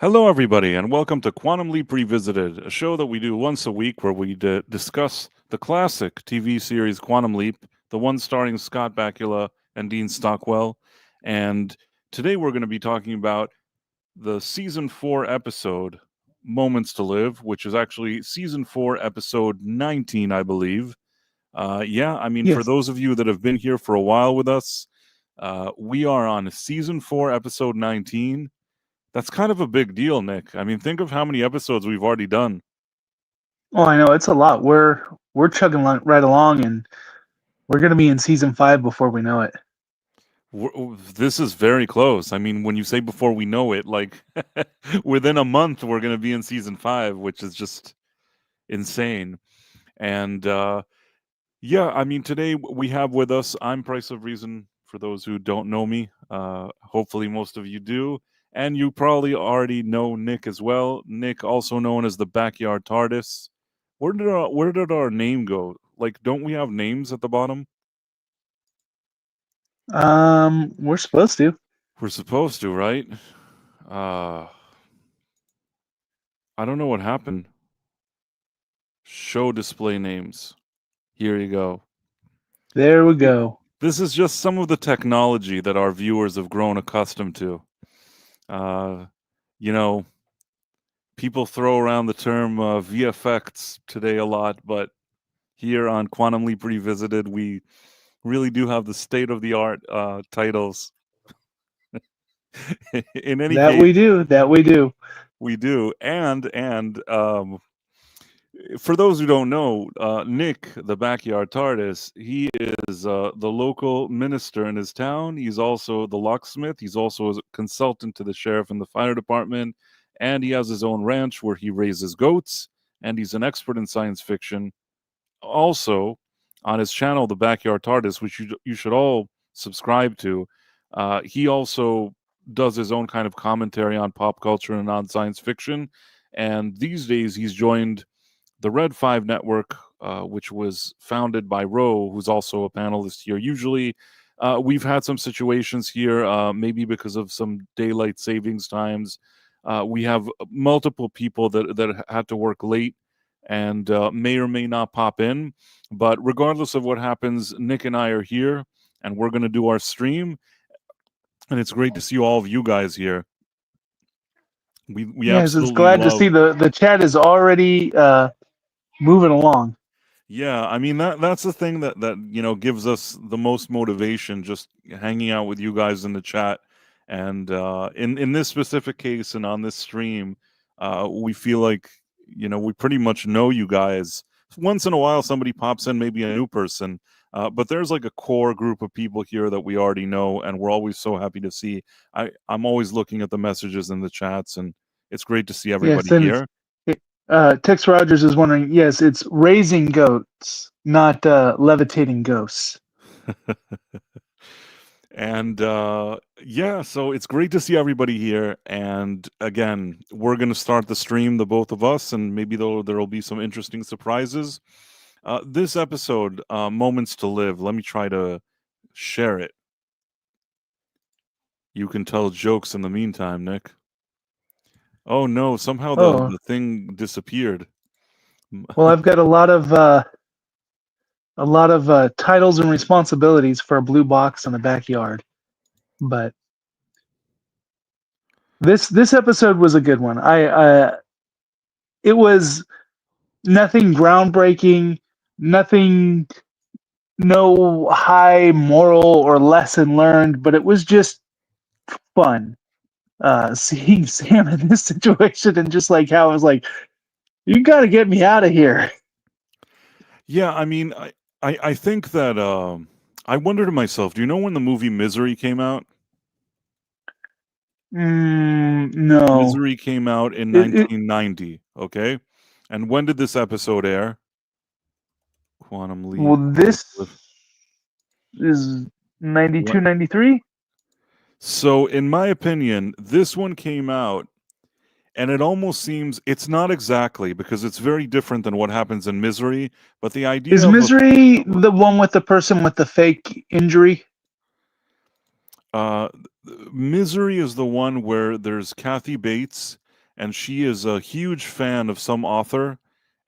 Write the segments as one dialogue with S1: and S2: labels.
S1: Hello, everybody, and welcome to Quantum Leap Revisited, a show that we do once a week where we discuss the classic TV series Quantum Leap, the one starring Scott Bakula and Dean Stockwell. And today we're going to be talking about the season 4 episode, Moments to Live, which is actually season 4, episode 19, I believe. For
S2: Yes.
S1: those of you that have been here for a while with us, we are on season 4, episode 19. That's kind of a big deal, Nick. I mean, think of how many episodes we've already done.
S2: Oh, I know it's a lot. We're chugging right along, and we're gonna be in season 5 before we know it.
S1: This is very close. I mean, when you say before we know it, like within a month, we're going to be in season 5, which is just insane. And I mean, today we have with us, I'm Price of Reason, for those who don't know me. Hopefully, most of you do. And you probably already know Nick as well. Nick, also known as the Backyard Tardis. Where did our name go? Like, don't we have names at the bottom?
S2: We're supposed to.
S1: We're supposed to, right? Uh, I don't know what happened. Show display names. Here you go.
S2: There we go.
S1: This is just some of the technology that our viewers have grown accustomed to. You know, people throw around the term VFX today a lot, but here on Quantum Leap Revisited, we really do have the state-of-the-art titles. In any
S2: That
S1: case,
S2: we do. That we do.
S1: we do. And for those who don't know, Nick, the Backyard Tardis, he is the local minister in his town. He's also the locksmith. He's also a consultant to the sheriff and the fire department. And he has his own ranch where he raises goats. And he's an expert in science fiction. Also, on his channel, The Backyard Tardis, which you should all subscribe to, he also does his own kind of commentary on pop culture and on science fiction. And these days, he's joined the Red 5 network, which was founded by Ro, who's also a panelist here. Usually, we've had some situations here, maybe because of some daylight savings times. We have multiple people that had to work late and may or may not pop in. But regardless of what happens, Nick and I are here, and we're going to do our stream. And it's great to see all of you guys here. We
S2: Yes, it's
S1: absolutely
S2: glad to
S1: love.
S2: see the chat is already moving along.
S1: Yeah, I mean that's the thing that gives us the most motivation, just hanging out with you guys in the chat. And in this specific case and on this stream, we feel like we pretty much know you guys. Once in a while, somebody pops in, maybe a new person, but there's like a core group of people here that we already know, and we're always so happy to see. I'm always looking at the messages in the chats, and it's great to see
S2: Yes,
S1: everybody
S2: and
S1: here.
S2: Tex Rogers is wondering. Yes, it's raising goats, not levitating ghosts.
S1: And so it's great to see everybody here. And again, we're going to start the stream, the both of us, and maybe there'll be some interesting surprises. This episode, Moments to Live, let me try to share it. You can tell jokes in the meantime, Nick. Oh no, somehow
S2: Oh,
S1: the thing disappeared.
S2: well, I've got a lot of titles and responsibilities for a blue box in the backyard, but this episode was a good one. It was nothing groundbreaking, nothing, no high moral or lesson learned, but it was just fun. Seeing Sam in this situation and just like how I was like, you got to get me out of here.
S1: Yeah, I mean, I think that I wonder to myself, do you know when the movie Misery came out?
S2: No.
S1: Misery came out in
S2: It,
S1: 1990, okay? And when did this episode air? Quantum
S2: well,
S1: Leap.
S2: this is 92,
S1: What?
S2: 93.
S1: So, in my opinion, this one came out, and it almost seems it's not exactly because it's very different than what happens in Misery. But the idea
S2: Is
S1: of
S2: Misery the one with the person with the fake injury?
S1: uh, Misery is the one where there's Kathy Bates, and she is a huge fan of some author,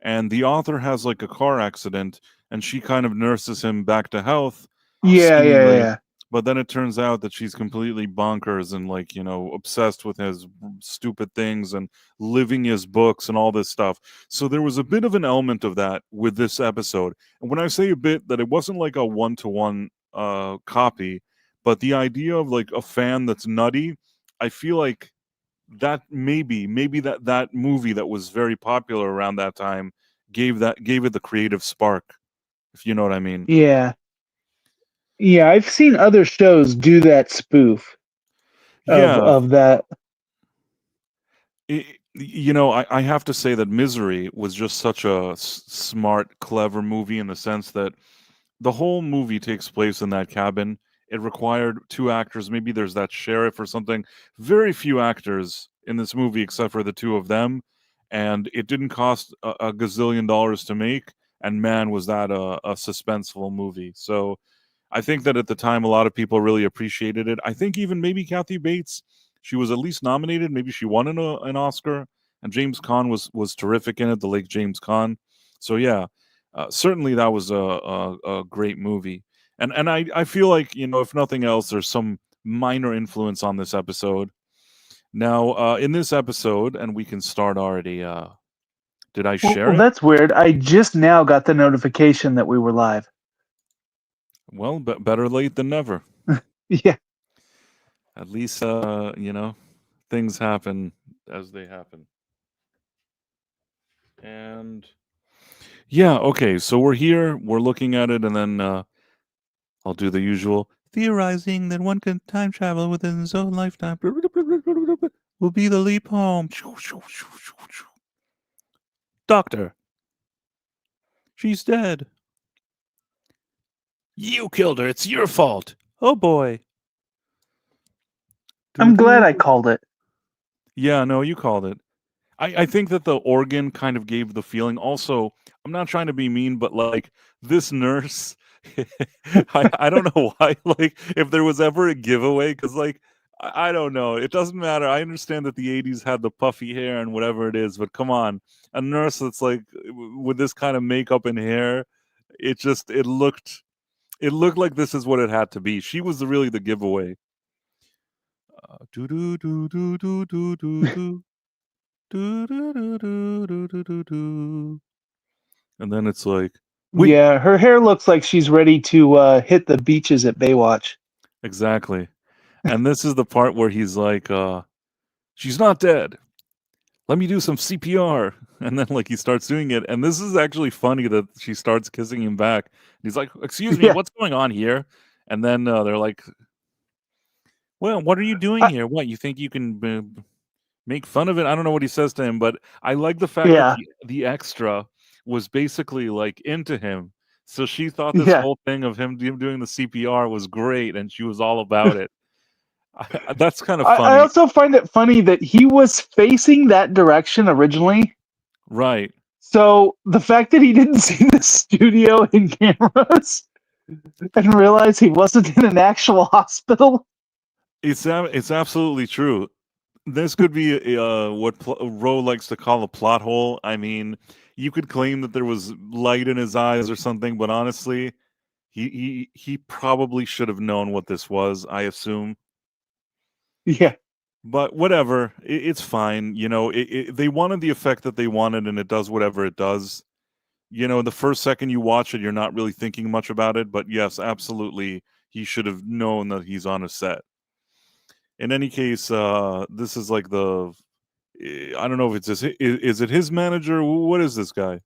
S1: and the author has like a car accident, and she kind of nurses him back to health,
S2: Yeah, yeah,
S1: seemingly.
S2: yeah.
S1: But then it turns out that she's completely bonkers and like, obsessed with his stupid things and living his books and all this stuff. So there was a bit of an element of that with this episode. And when I say a bit, that it wasn't like a one-to-one copy, but the idea of like a fan that's nutty, I feel like that maybe that movie that was very popular around that time gave it the creative spark, if you know what I mean.
S2: Yeah. Yeah, I've seen other shows do that spoof
S1: Yeah.
S2: of that.
S1: I have to say that Misery was just such a smart, clever movie in the sense that the whole movie takes place in that cabin. It required two actors. Maybe there's that sheriff or something. Very few actors in this movie except for the two of them. And it didn't cost a gazillion dollars to make. And man, was that a suspenseful movie. So I think that at the time, a lot of people really appreciated it. I think even maybe Kathy Bates, she was at least nominated. Maybe she won an Oscar. And James Caan was terrific in it, the late James Caan. So yeah, certainly that was a great movie. And I feel like, if nothing else, there's some minor influence on this episode. Now, in this episode, and we can start already. Did I share
S2: Well,
S1: it?
S2: that's weird. I just now got the notification that we were live.
S1: Well, better late than never.
S2: Yeah.
S1: At least, things happen as they happen. And yeah, okay, so we're here, we're looking at it, and then I'll do the usual theorizing that one can time travel within his own lifetime will be the leap home. Doctor, she's dead. You killed her. It's your fault. Oh boy.
S2: I'm glad I called it.
S1: Yeah, no, you called it. I think that the organ kind of gave the feeling. Also, I'm not trying to be mean, but like this nurse, I don't know why. Like, if there was ever a giveaway, because like I don't know, it doesn't matter. I understand that the '80s had the puffy hair and whatever it is, but come on, a nurse that's like with this kind of makeup and hair, it looked like this is what it had to be. She was really the giveaway. Do do do do do do do do. Do, do, do, do, do, do, do, do. And then it's like, wait,
S2: Yeah, her hair looks like she's ready to hit the beaches at Baywatch.
S1: exactly. And this is the part where he's like, she's not dead. Let me do some CPR. And then like he starts doing it. And this is actually funny that she starts kissing him back. He's like, excuse me,
S2: Yeah.
S1: what's going on here? And then they're like, well, what are you doing here? What, you think you can make fun of it? I don't know what he says to him, but I like the fact that
S2: Yeah.
S1: the extra was basically like into him. So she thought this
S2: Yeah.
S1: whole thing of him doing the CPR was great, and she was all about it. That's kind of
S2: I
S1: funny,
S2: also find it funny that he was facing that direction originally.
S1: right?
S2: So the fact that he didn't see the studio and cameras and realize he wasn't in an actual hospital.
S1: It's absolutely true. This could be what Roe likes to call a plot hole. I mean, you could claim that there was light in his eyes or something, but honestly, he probably should have known what this was, I assume.
S2: Yeah.
S1: But whatever, it's fine. They wanted the effect that they wanted, and it does whatever it does. The first second you watch it, you're not really thinking much about it. But yes, absolutely, he should have known that he's on a set. In any case, this is like I don't know if is it his manager? What is this guy?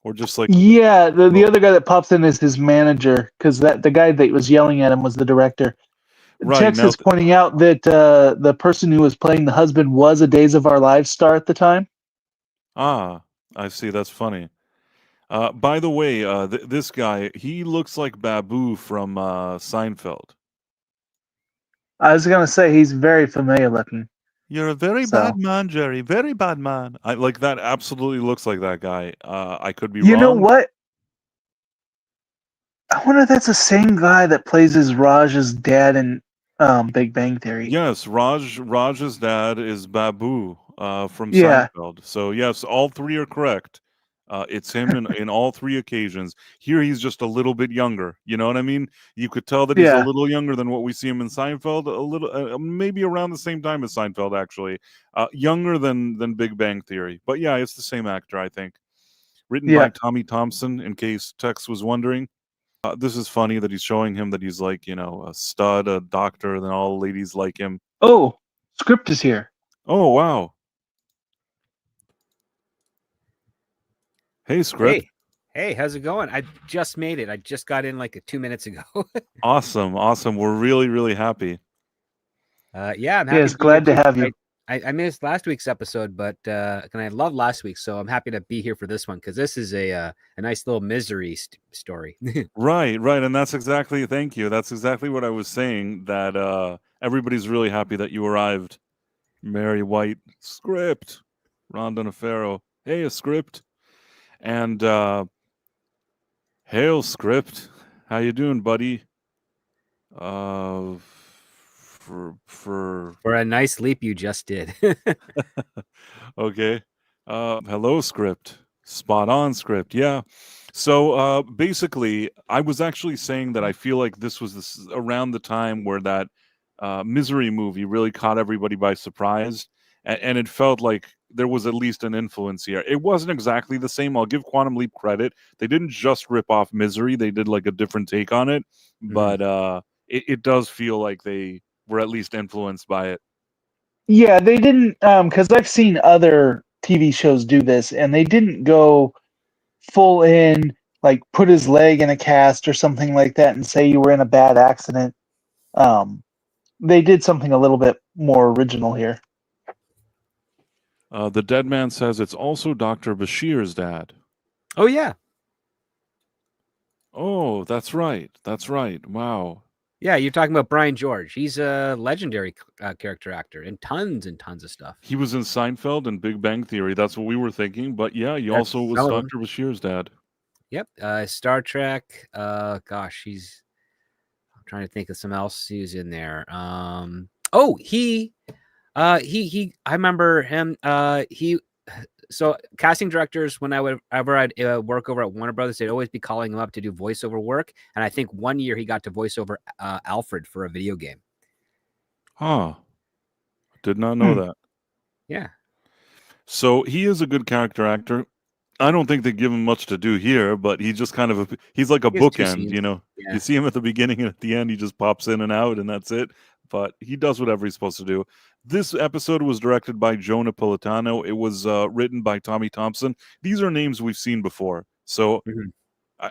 S1: Or just like
S2: Yeah, the other guy that pops in is his manager because the guy that was yelling at him was the director.
S1: right
S2: Tex
S1: now?
S2: is pointing out that the person who was playing the husband was a Days of Our Lives star at the time.
S1: Ah, I see. That's funny. By the way, this guy, he looks like Babu from Seinfeld.
S2: I was gonna say he's very familiar looking.
S1: You're a very
S2: So
S1: bad man, Jerry. Very bad man. I like that. Absolutely looks like that guy. I could be
S2: you know
S1: wrong.
S2: what? I wonder if that's the same guy that plays as Raj's dad in Big Bang Theory.
S1: Yes, Raj's dad is Babu from
S2: Yeah,
S1: Seinfeld. So yes, all three are correct. It's him in all three occasions. Here he's just a little bit younger. You know what I mean? You could tell that he's a
S2: yeah,
S1: little younger than what we see him in Seinfeld. A little, maybe around the same time as Seinfeld, actually. Younger than Big Bang Theory. But yeah, it's the same actor, I think. Written by
S2: yeah.
S1: Tommy Thompson, in case Tex was wondering. This is funny that he's showing him that he's like, a stud, a doctor, and then all the ladies like him.
S2: Oh, Script is here.
S1: Oh, wow. Hey, Script.
S3: Hey, how's it going? I just made it. I just got in like 2 minutes ago.
S1: Awesome. We're really, really happy.
S3: Yeah, I'm happy.
S2: Yes, glad to have you.
S3: I missed last week's episode, but and I love last week, so I'm happy to be here for this one because this is a nice little misery story.
S1: Right, and that's exactly. Thank you. That's exactly what I was saying. That everybody's really happy that you arrived. Mary White, Script, Rhonda Nefero. Hey, a Script, and hail, Script. How you doing, buddy? For
S3: a nice leap you just did.
S1: Okay. Hello, Script. Spot on, Script. Yeah. So basically, I was actually saying that I feel like this was around the time where that Misery movie really caught everybody by surprise. And it felt like there was at least an influence here. It wasn't exactly the same. I'll give Quantum Leap credit. They didn't just rip off Misery. They did like a different take on it. But it does feel like they were at least influenced by it.
S2: Yeah, they didn't, because I've seen other TV shows do this, and they didn't go full in, like put his leg in a cast or something like that and say you were in a bad accident. They did something a little bit more original here.
S1: The dead man says it's also Dr. Bashir's dad.
S3: Oh, yeah.
S1: Oh, that's right. That's right. Wow.
S3: Yeah, you're talking about Brian George. He's a legendary character actor in tons and tons of stuff.
S1: He was in Seinfeld and Big Bang Theory. That's what we were thinking. But yeah, he also was Dr. Bashir's dad.
S3: Yep. Star Trek. Gosh, I'm trying to think of some else he was in there. I remember him. So casting directors, whenever I'd work over at Warner Brothers, they'd always be calling him up to do voiceover work. And I think one year he got to voice over Alfred for a video game.
S1: Huh. Did not know that.
S3: Yeah.
S1: So he is a good character actor. I don't think they give him much to do here, but he just kind of he's like a bookend, you know. Yeah. You see him at the beginning and at the end, he just pops in and out, and that's it. But he does whatever he's supposed to do. This episode was directed by Joe Napolitano. It was written by Tommy Thompson. These are names we've seen before, so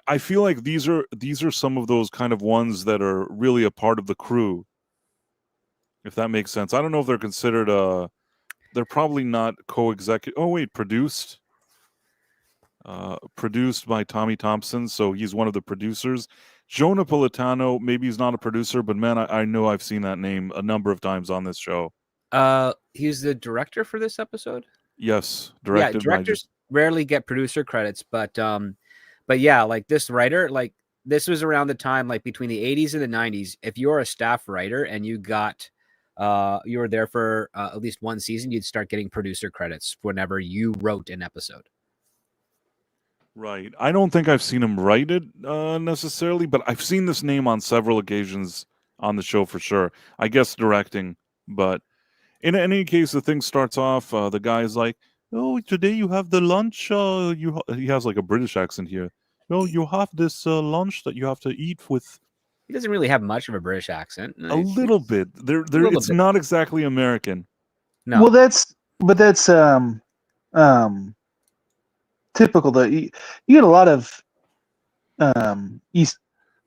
S1: I feel like these are some of those kind of ones that are really a part of the crew, if that makes sense. I don't know if they're considered they're probably not co-executive. Oh wait, produced by Tommy Thompson, so he's one of the producers. Joe Napolitano, maybe he's not a producer, but man, I know I've seen that name a number of times on this show.
S3: He's the director for this episode?
S1: Yes, directed.
S3: Yeah, directors rarely get producer credits, but yeah, like this writer, like this was around the time, like between the 80s and the 90s. If you're a staff writer and you were there for at least one season, you'd start getting producer credits whenever you wrote an episode.
S1: Right. I don't think I've seen him write it necessarily, but I've seen this name on several occasions on the show for sure. I guess directing, but in any case, the thing starts off. The guy's like, "Oh, today you have the lunch. He has like a British accent here. Oh, you have this lunch that you have to eat with."
S3: He doesn't really have much of a British accent.
S1: A little bit. It's not exactly American.
S2: No. Well, that's typical. Though you get a lot of East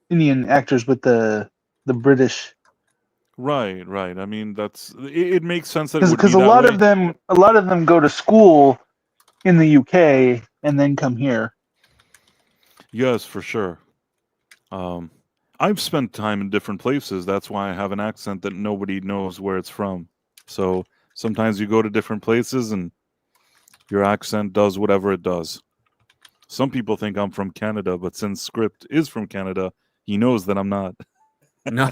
S2: Indian actors with the British.
S1: Right. I mean, it makes sense that
S2: because a lot of them go to school in the UK and then come here.
S1: Yes, for sure. I've spent time in different places. That's why I have an accent that nobody knows where it's from. So sometimes you go to different places and your accent does whatever it does. Some people think I'm from Canada, but since Script is from Canada, he knows that I'm not.
S3: No,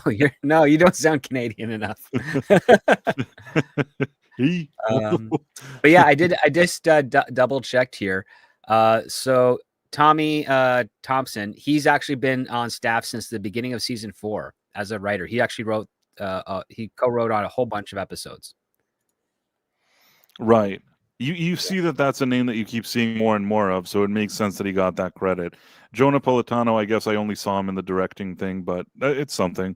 S3: you don't sound Canadian enough. But yeah, I just double checked here. So Tommy Thompson, he's actually been on staff since the beginning of season 4 as a writer. He actually he co-wrote on a whole bunch of episodes.
S1: Right. You see that's a name that you keep seeing more and more of, so it makes sense that he got that credit. Joe Napolitano, I guess I only saw him in the directing thing, but it's something.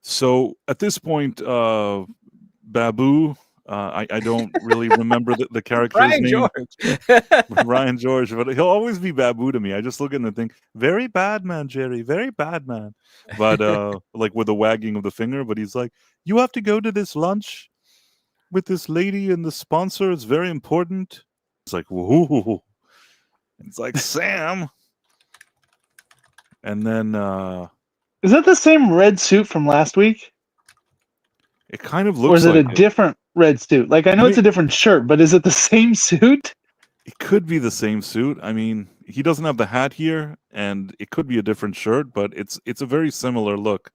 S1: So at this point, Babu, I don't really remember the character's name.
S3: George.
S1: Ryan George, but he'll always be Babu to me. I just look at him and think, very bad man, Jerry, very bad man. But like with the wagging of the finger, but he's like, you have to go to this lunch with this lady and the sponsor. It's very important. It's like, whoa. It's like, Sam. And then
S2: is that the same red suit from last week?
S1: It kind of looks like,
S2: or is it a different red suit? Like, I know it's a different shirt, but is it the same suit?
S1: It could be the same suit. I mean, he doesn't have the hat here, and it could be a different shirt, but it's a very similar look.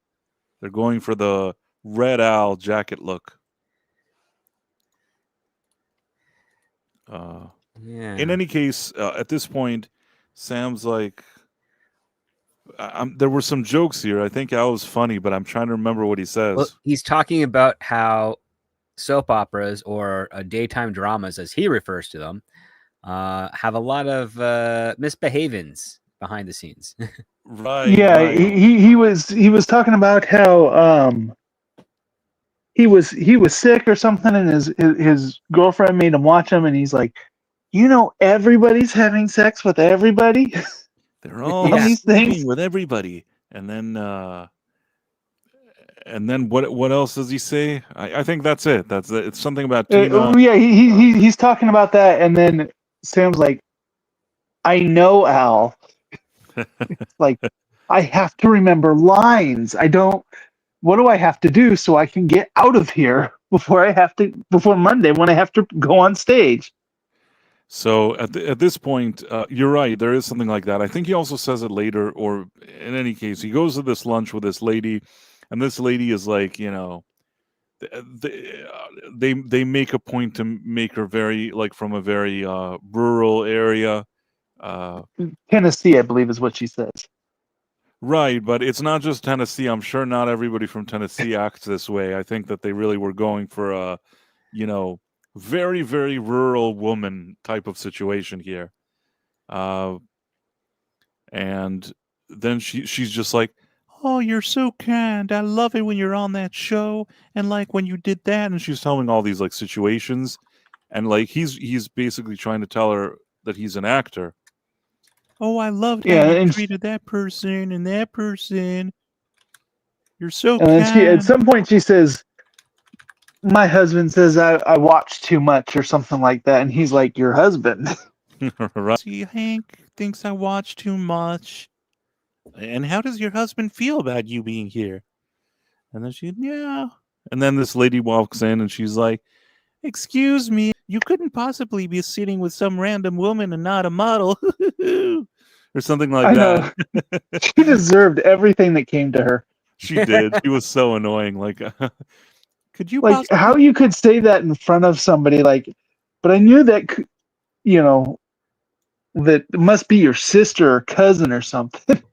S1: They're going for the Red Owl jacket look.
S3: Yeah.
S1: In any case, at this point, Sam's like, there were some jokes here. I think Al was funny, but I'm trying to remember what he says.
S3: Well, he's talking about how soap operas or daytime dramas, as he refers to them, have a lot of misbehavings behind the scenes.
S1: Right.
S2: Yeah,
S1: right.
S2: he was talking about how he was sick or something, and his girlfriend made him watch him, and he's like, everybody's having sex with everybody.
S1: They're all
S2: these things
S1: sleeping with everybody, and then what else does he say? I think that's it. It's something about Tina.
S2: Yeah, he's talking about that, and then Sam's like, I know, Al. It's like, I have to remember lines. What do I have to do so I can get out of here before Monday when I have to go on stage?
S1: So at this point, you're right. There is something like that. I think he also says it later, or in any case, he goes to this lunch with this lady, and this lady is like, they make a point to make her very, like, from a very rural area.
S2: Tennessee, I believe, is what she says.
S1: Right, but it's not just Tennessee. I'm sure not everybody from Tennessee acts this way. I think that they really were going for a, very, very rural woman type of situation here. And then she's just like, oh, you're so kind. I love it when you're on that show. And like when you did that. And she's telling all these like situations. And like he's basically trying to tell her that he's an actor. Oh, I loved how you treated that person and that person. You're so kind.
S2: And then at some point she says, my husband says I watch too much or something like that. And he's like, your husband.
S1: Right. See, Hank thinks I watch too much. And how does your husband feel about you being here? And then yeah. And then this lady walks in and she's like, excuse me, you couldn't possibly be sitting with some random woman and not a model. Or something like that.
S2: She deserved everything that came to her.
S1: She did. She was so annoying. Like, could you
S2: how you could say that in front of somebody, like, but I knew that, that must be your sister or cousin or something.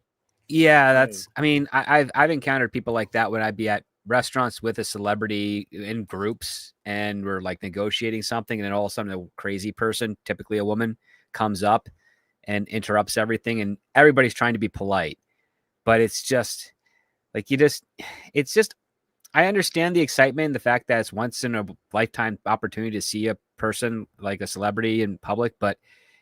S3: Yeah, I mean, I've encountered people like that when I'd be at restaurants with a celebrity in groups and we're like negotiating something, and then all of a sudden a crazy person, typically a woman, comes up and interrupts everything, and everybody's trying to be polite, but it's just like I understand the excitement, the fact that it's once in a lifetime opportunity to see a person like a celebrity in public, but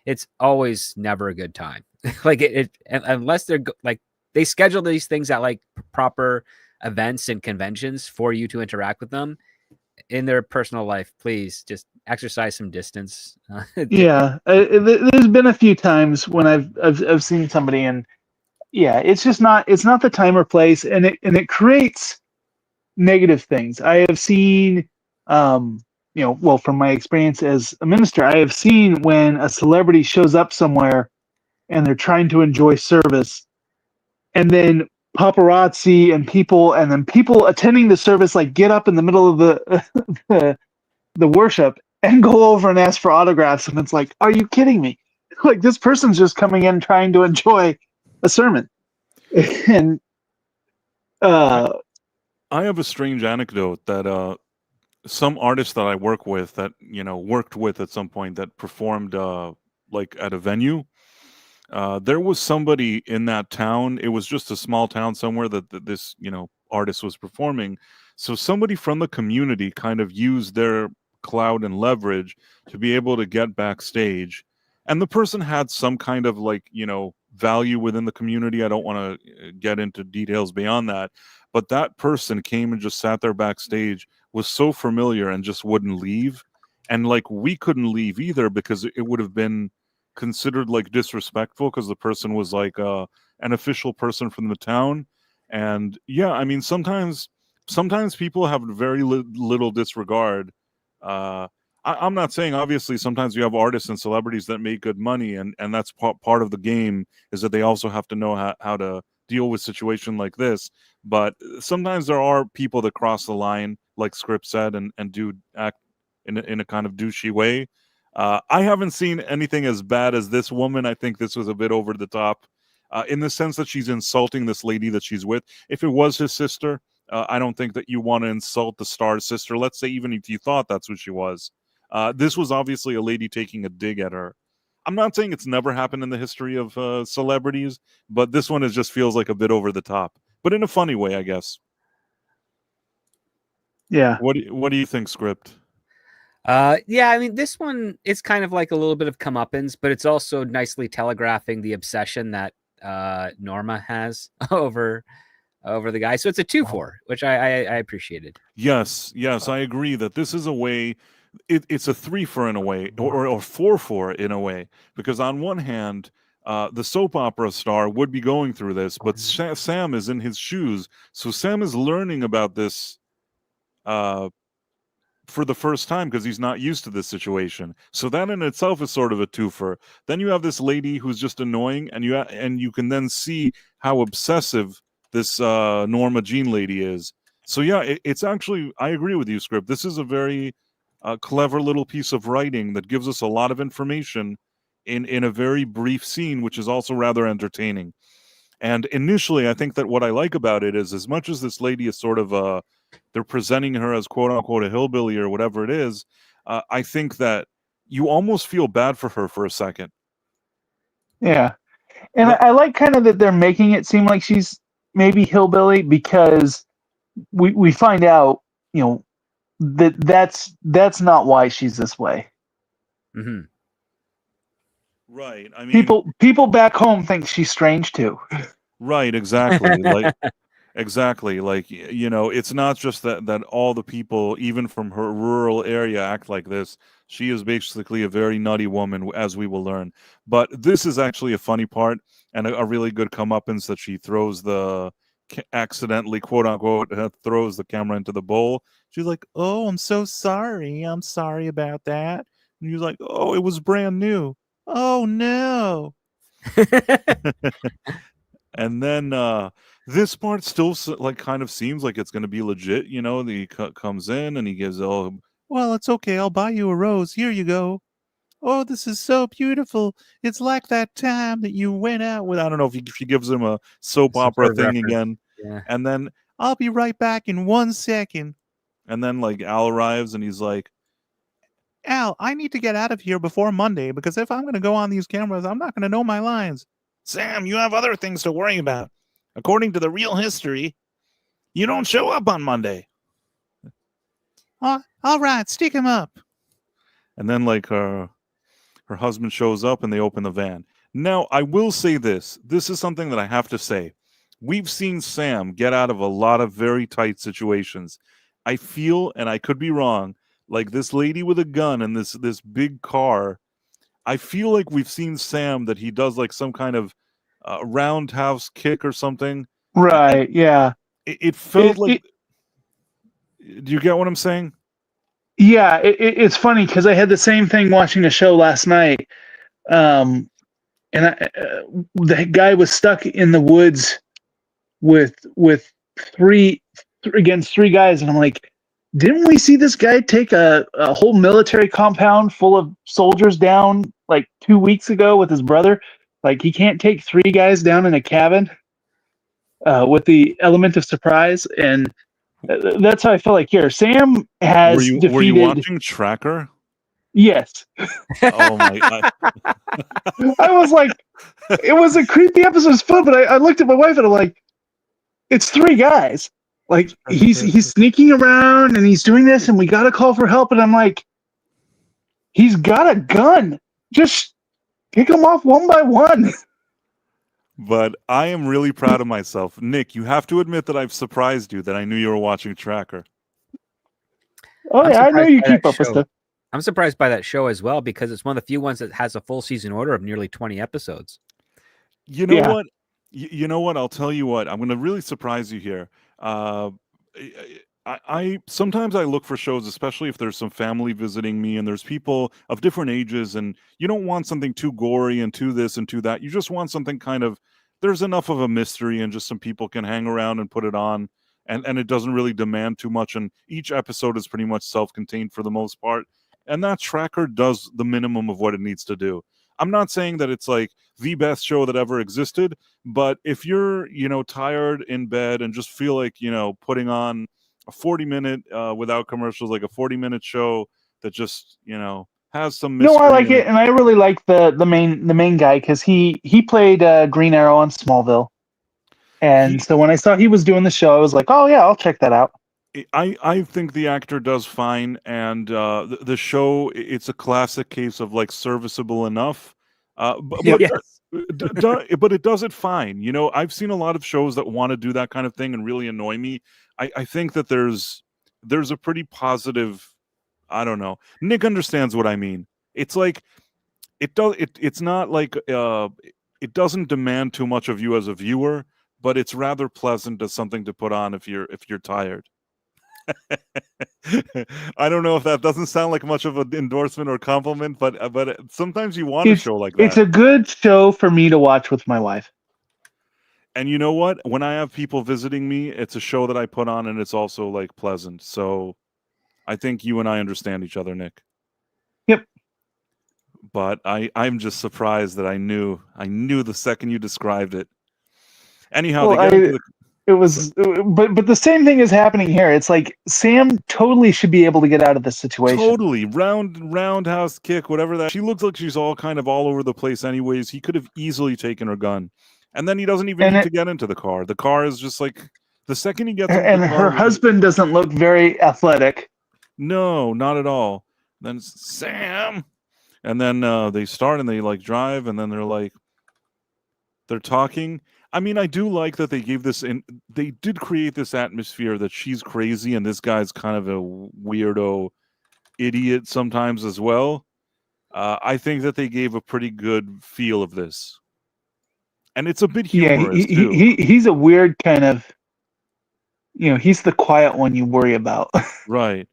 S3: it's always never a good time. Like unless they're like, they schedule these things at like proper events and conventions for you to interact with them in their personal life. Please just exercise some distance.
S2: Yeah, there's been a few times when I've seen somebody, and yeah, it's not the time or place, and it creates negative things. I have seen, from my experience as a minister, I have seen when a celebrity shows up somewhere and they're trying to enjoy service, and then paparazzi and people, and then people attending the service like get up in the middle of the worship and go over and ask for autographs, and it's like, are you kidding me? Like, this person's just coming in trying to enjoy a sermon. And
S1: I have a strange anecdote that some artists that I work with that worked with at some point that performed like at a venue. There was somebody in that town. It was just a small town somewhere that this artist was performing. So somebody from the community kind of used their clout and leverage to be able to get backstage, and the person had some kind of value within the community. I don't want to get into details beyond that, but that person came and just sat there backstage, was so familiar, and just wouldn't leave. And we couldn't leave either because it would have been considered disrespectful because the person was an official person from the town. And yeah, I mean, sometimes people have very little disregard. I'm not saying, obviously, sometimes you have artists and celebrities that make good money, and that's part of the game, is that they also have to know how to deal with situation like this. But sometimes there are people that cross the line, like Script said, and do act in a kind of douchey way. I haven't seen anything as bad as this woman. I think this was a bit over the top, in the sense that she's insulting this lady that she's with. If it was his sister, I don't think that you want to insult the star's sister. Let's say even if you thought that's what she was. This was obviously a lady taking a dig at her. I'm not saying it's never happened in the history of celebrities, but this one just feels like a bit over the top, but in a funny way, I guess.
S2: yeah.
S1: What do you think, Script?
S3: Yeah, I mean, this one, it's kind of like a little bit of comeuppance, but it's also nicely telegraphing the obsession that Norma has over the guy. So it's a 2-4, which I appreciated.
S1: Yes, I agree that this is a way. It's a 3-4 in a way, or 4-4 in a way, because on one hand, the soap opera star would be going through this, but Sam is in his shoes, so Sam is learning about this for the first time because he's not used to this situation. So that in itself is sort of a twofer. Then you have this lady who's just annoying, and you can then see how obsessive this Norma Jean lady is. So yeah, it's actually, I agree with you, Script. This is a very clever little piece of writing that gives us a lot of information in a very brief scene, which is also rather entertaining. And initially, I think that what I like about it is, as much as this lady is sort of they're presenting her as quote unquote a hillbilly or whatever it is, I think that you almost feel bad for her for a second.
S2: Yeah. And I like kind of that they're making it seem like she's maybe hillbilly, because we find out, that's not why she's this way.
S3: Mm-hmm.
S1: Right. I mean,
S2: people back home think she's strange too.
S1: Right. Exactly. Exactly. It's not just that all the people, even from her rural area, act like this. She is basically a very nutty woman, as we will learn. But this is actually a funny part and a really good comeuppance, that she throws accidentally, quote unquote, throws the camera into the bowl. She's like, "Oh, I'm so sorry. I'm sorry about that." And he's like, "Oh, it was brand new. Oh, no." And then this part still kind of seems like it's going to be legit. He comes in and he gives, "Oh, well, it's okay. I'll buy you a rose. Here you go. Oh, this is so beautiful. It's like that time that you went out with." I don't know if she gives him a soap opera thing reference again.
S3: Yeah.
S1: And then, "I'll be right back in 1 second." And then Al arrives and he's like, "Al, I need to get out of here before Monday, because if I'm going to go on these cameras, I'm not going to know my lines." "Sam, you have other things to worry about. According to the real history, you don't show up on Monday." "All right, stick him up." And then her husband shows up and they open the van. Now, I will say this. This is something that I have to say. We've seen Sam get out of a lot of very tight situations. I feel, and I could be wrong, like this lady with a gun and this big car, I feel like we've seen Sam that he does some kind of roundhouse kick or something.
S2: Right, yeah.
S1: It felt like... Do you get what I'm saying?
S2: Yeah, it's funny because I had the same thing watching a show last night. And the guy was stuck in the woods with three against three guys, and I'm like, didn't we see this guy take a whole military compound full of soldiers down like 2 weeks ago with his brother? Like he can't take three guys down in a cabin with the element of surprise, and that's how I feel like here. Sam has
S1: Were you
S2: defeated.
S1: watching Tracker?
S2: Yes,
S1: Oh my!
S2: I was like, it was a creepy episode. It's fun, but I looked at my wife and I'm like, it's three guys. Like he's sneaking around and he's doing this, and we got to call for help. And I'm like, he's got a gun. Just pick them off one by one.
S1: But I am really proud of myself. Nick, you have to admit that I've surprised you, that I knew you were watching Tracker.
S2: Oh yeah, I know you keep up with stuff.
S3: I'm surprised by that show as well, because it's one of the few ones that has a full season order of nearly 20 episodes.
S1: You know what? You know what? I'll tell you what. I'm going to really surprise you here. I sometimes I look for shows, especially if there's some family visiting me and there's people of different ages, and you don't want something too gory and too this and too that. You just want something kind of, there's enough of a mystery and just some people can hang around and put it on, and it doesn't really demand too much. And each episode is pretty much self-contained for the most part. And that Tracker does the minimum of what it needs to do. I'm not saying that it's like the best show that ever existed, but if you're, tired in bed and just feel like, putting on a 40-minute without commercials, like a 40-minute show that just, has some mystery.
S2: No, I like it, and I really like the main guy because he played Green Arrow on Smallville, and so when I saw he was doing the show, I was like, oh yeah, I'll check that out.
S1: I think the actor does fine, and the show, it's a classic case of like serviceable enough, but it does it fine. I've seen a lot of shows that want to do that kind of thing and really annoy me. I think that there's a pretty positive, I don't know. Nick understands what I mean. It's like it's not like it doesn't demand too much of you as a viewer, but it's rather pleasant as something to put on if you're tired. I don't know if that doesn't sound like much of an endorsement or compliment, but sometimes you want a show like that.
S2: It's a good show for me to watch with my wife.
S1: And you know what? When I have people visiting me, it's a show that I put on, and it's also like pleasant. So I think you and I understand each other, Nick.
S2: Yep.
S1: But I'm just surprised that I knew the second you described it. Anyhow,
S2: but the same thing is happening here. It's like Sam totally should be able to get out of this situation.
S1: Totally. Roundhouse kick, whatever that. She looks like she's all over the place anyways. He could have easily taken her gun. And then he doesn't even need to get into the car. The car is just like, the second he gets into the car. And
S2: her husband doesn't look very athletic.
S1: No, not at all. Then Sam. And then they start and they like drive, and then they're talking. I mean, I do like that they gave this, and they did create this atmosphere that she's crazy and this guy's kind of a weirdo idiot sometimes as well. I think that they gave a pretty good feel of this. And it's a bit humorous, too.
S2: He's a weird kind of, he's the quiet one you worry about.
S1: Right.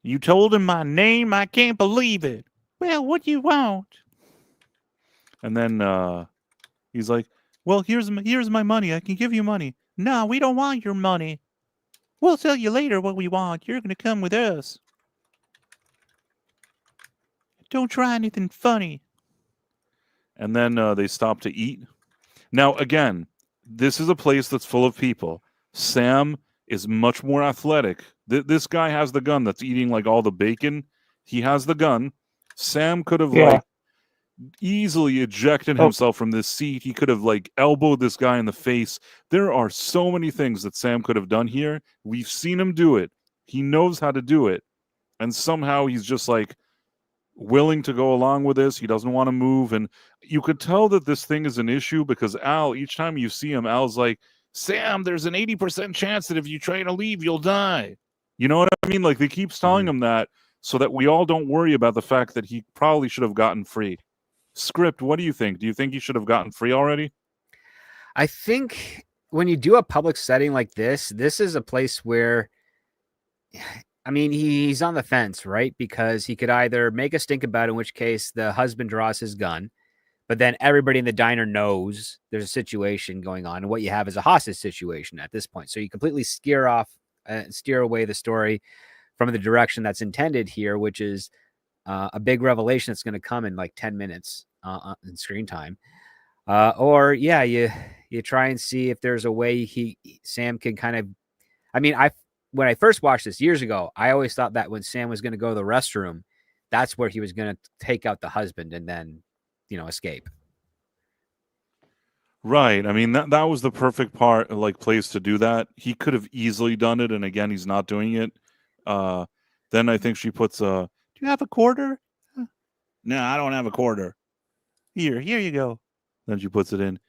S1: You told him my name? I can't believe it. Well, what do you want? And then he's like, well, here's my money. I can give you money. No, we don't want your money. We'll tell you later what we want. You're going to come with us. Don't try anything funny. And then they stop to eat. Now, again, this is a place that's full of people. Sam is much more athletic. This guy has the gun that's eating like all the bacon. He has the gun. Sam could have easily ejected himself from this seat. He could have like elbowed this guy in the face. There are so many things that Sam could have done here. We've seen him do it. He knows how to do it. And somehow he's just like willing to go along with this. He doesn't want to move. And you could tell that this thing is an issue because Al, each time you see him, Al's like, Sam, there's an 80% chance that if you try to leave, you'll die. You know what I mean? Like they keep telling him that so that we all don't worry about the fact that he probably should have gotten free. Script, what do you think? Do you think he should have gotten free already?
S3: I think when you do a public setting like this is a place where, I mean, he's on the fence, right? Because he could either make a stink about it, in which case the husband draws his gun, But then everybody in the diner knows there's a situation going on, and what you have is a hostage situation at this point. So you completely steer away the story from the direction that's intended here, which is a big revelation that's going to come in like 10 minutes in screen time. You try and see if there's a way Sam can kind of. I mean, when I first watched this years ago, I always thought that when Sam was going to go to the restroom, that's where he was going to take out the husband and then, escape.
S1: Right. I mean, that was the perfect place to do that. He could have easily done it, and again, he's not doing it. Then I think she puts do you have a quarter? No, I don't have a quarter. Here you go. Then she puts it in.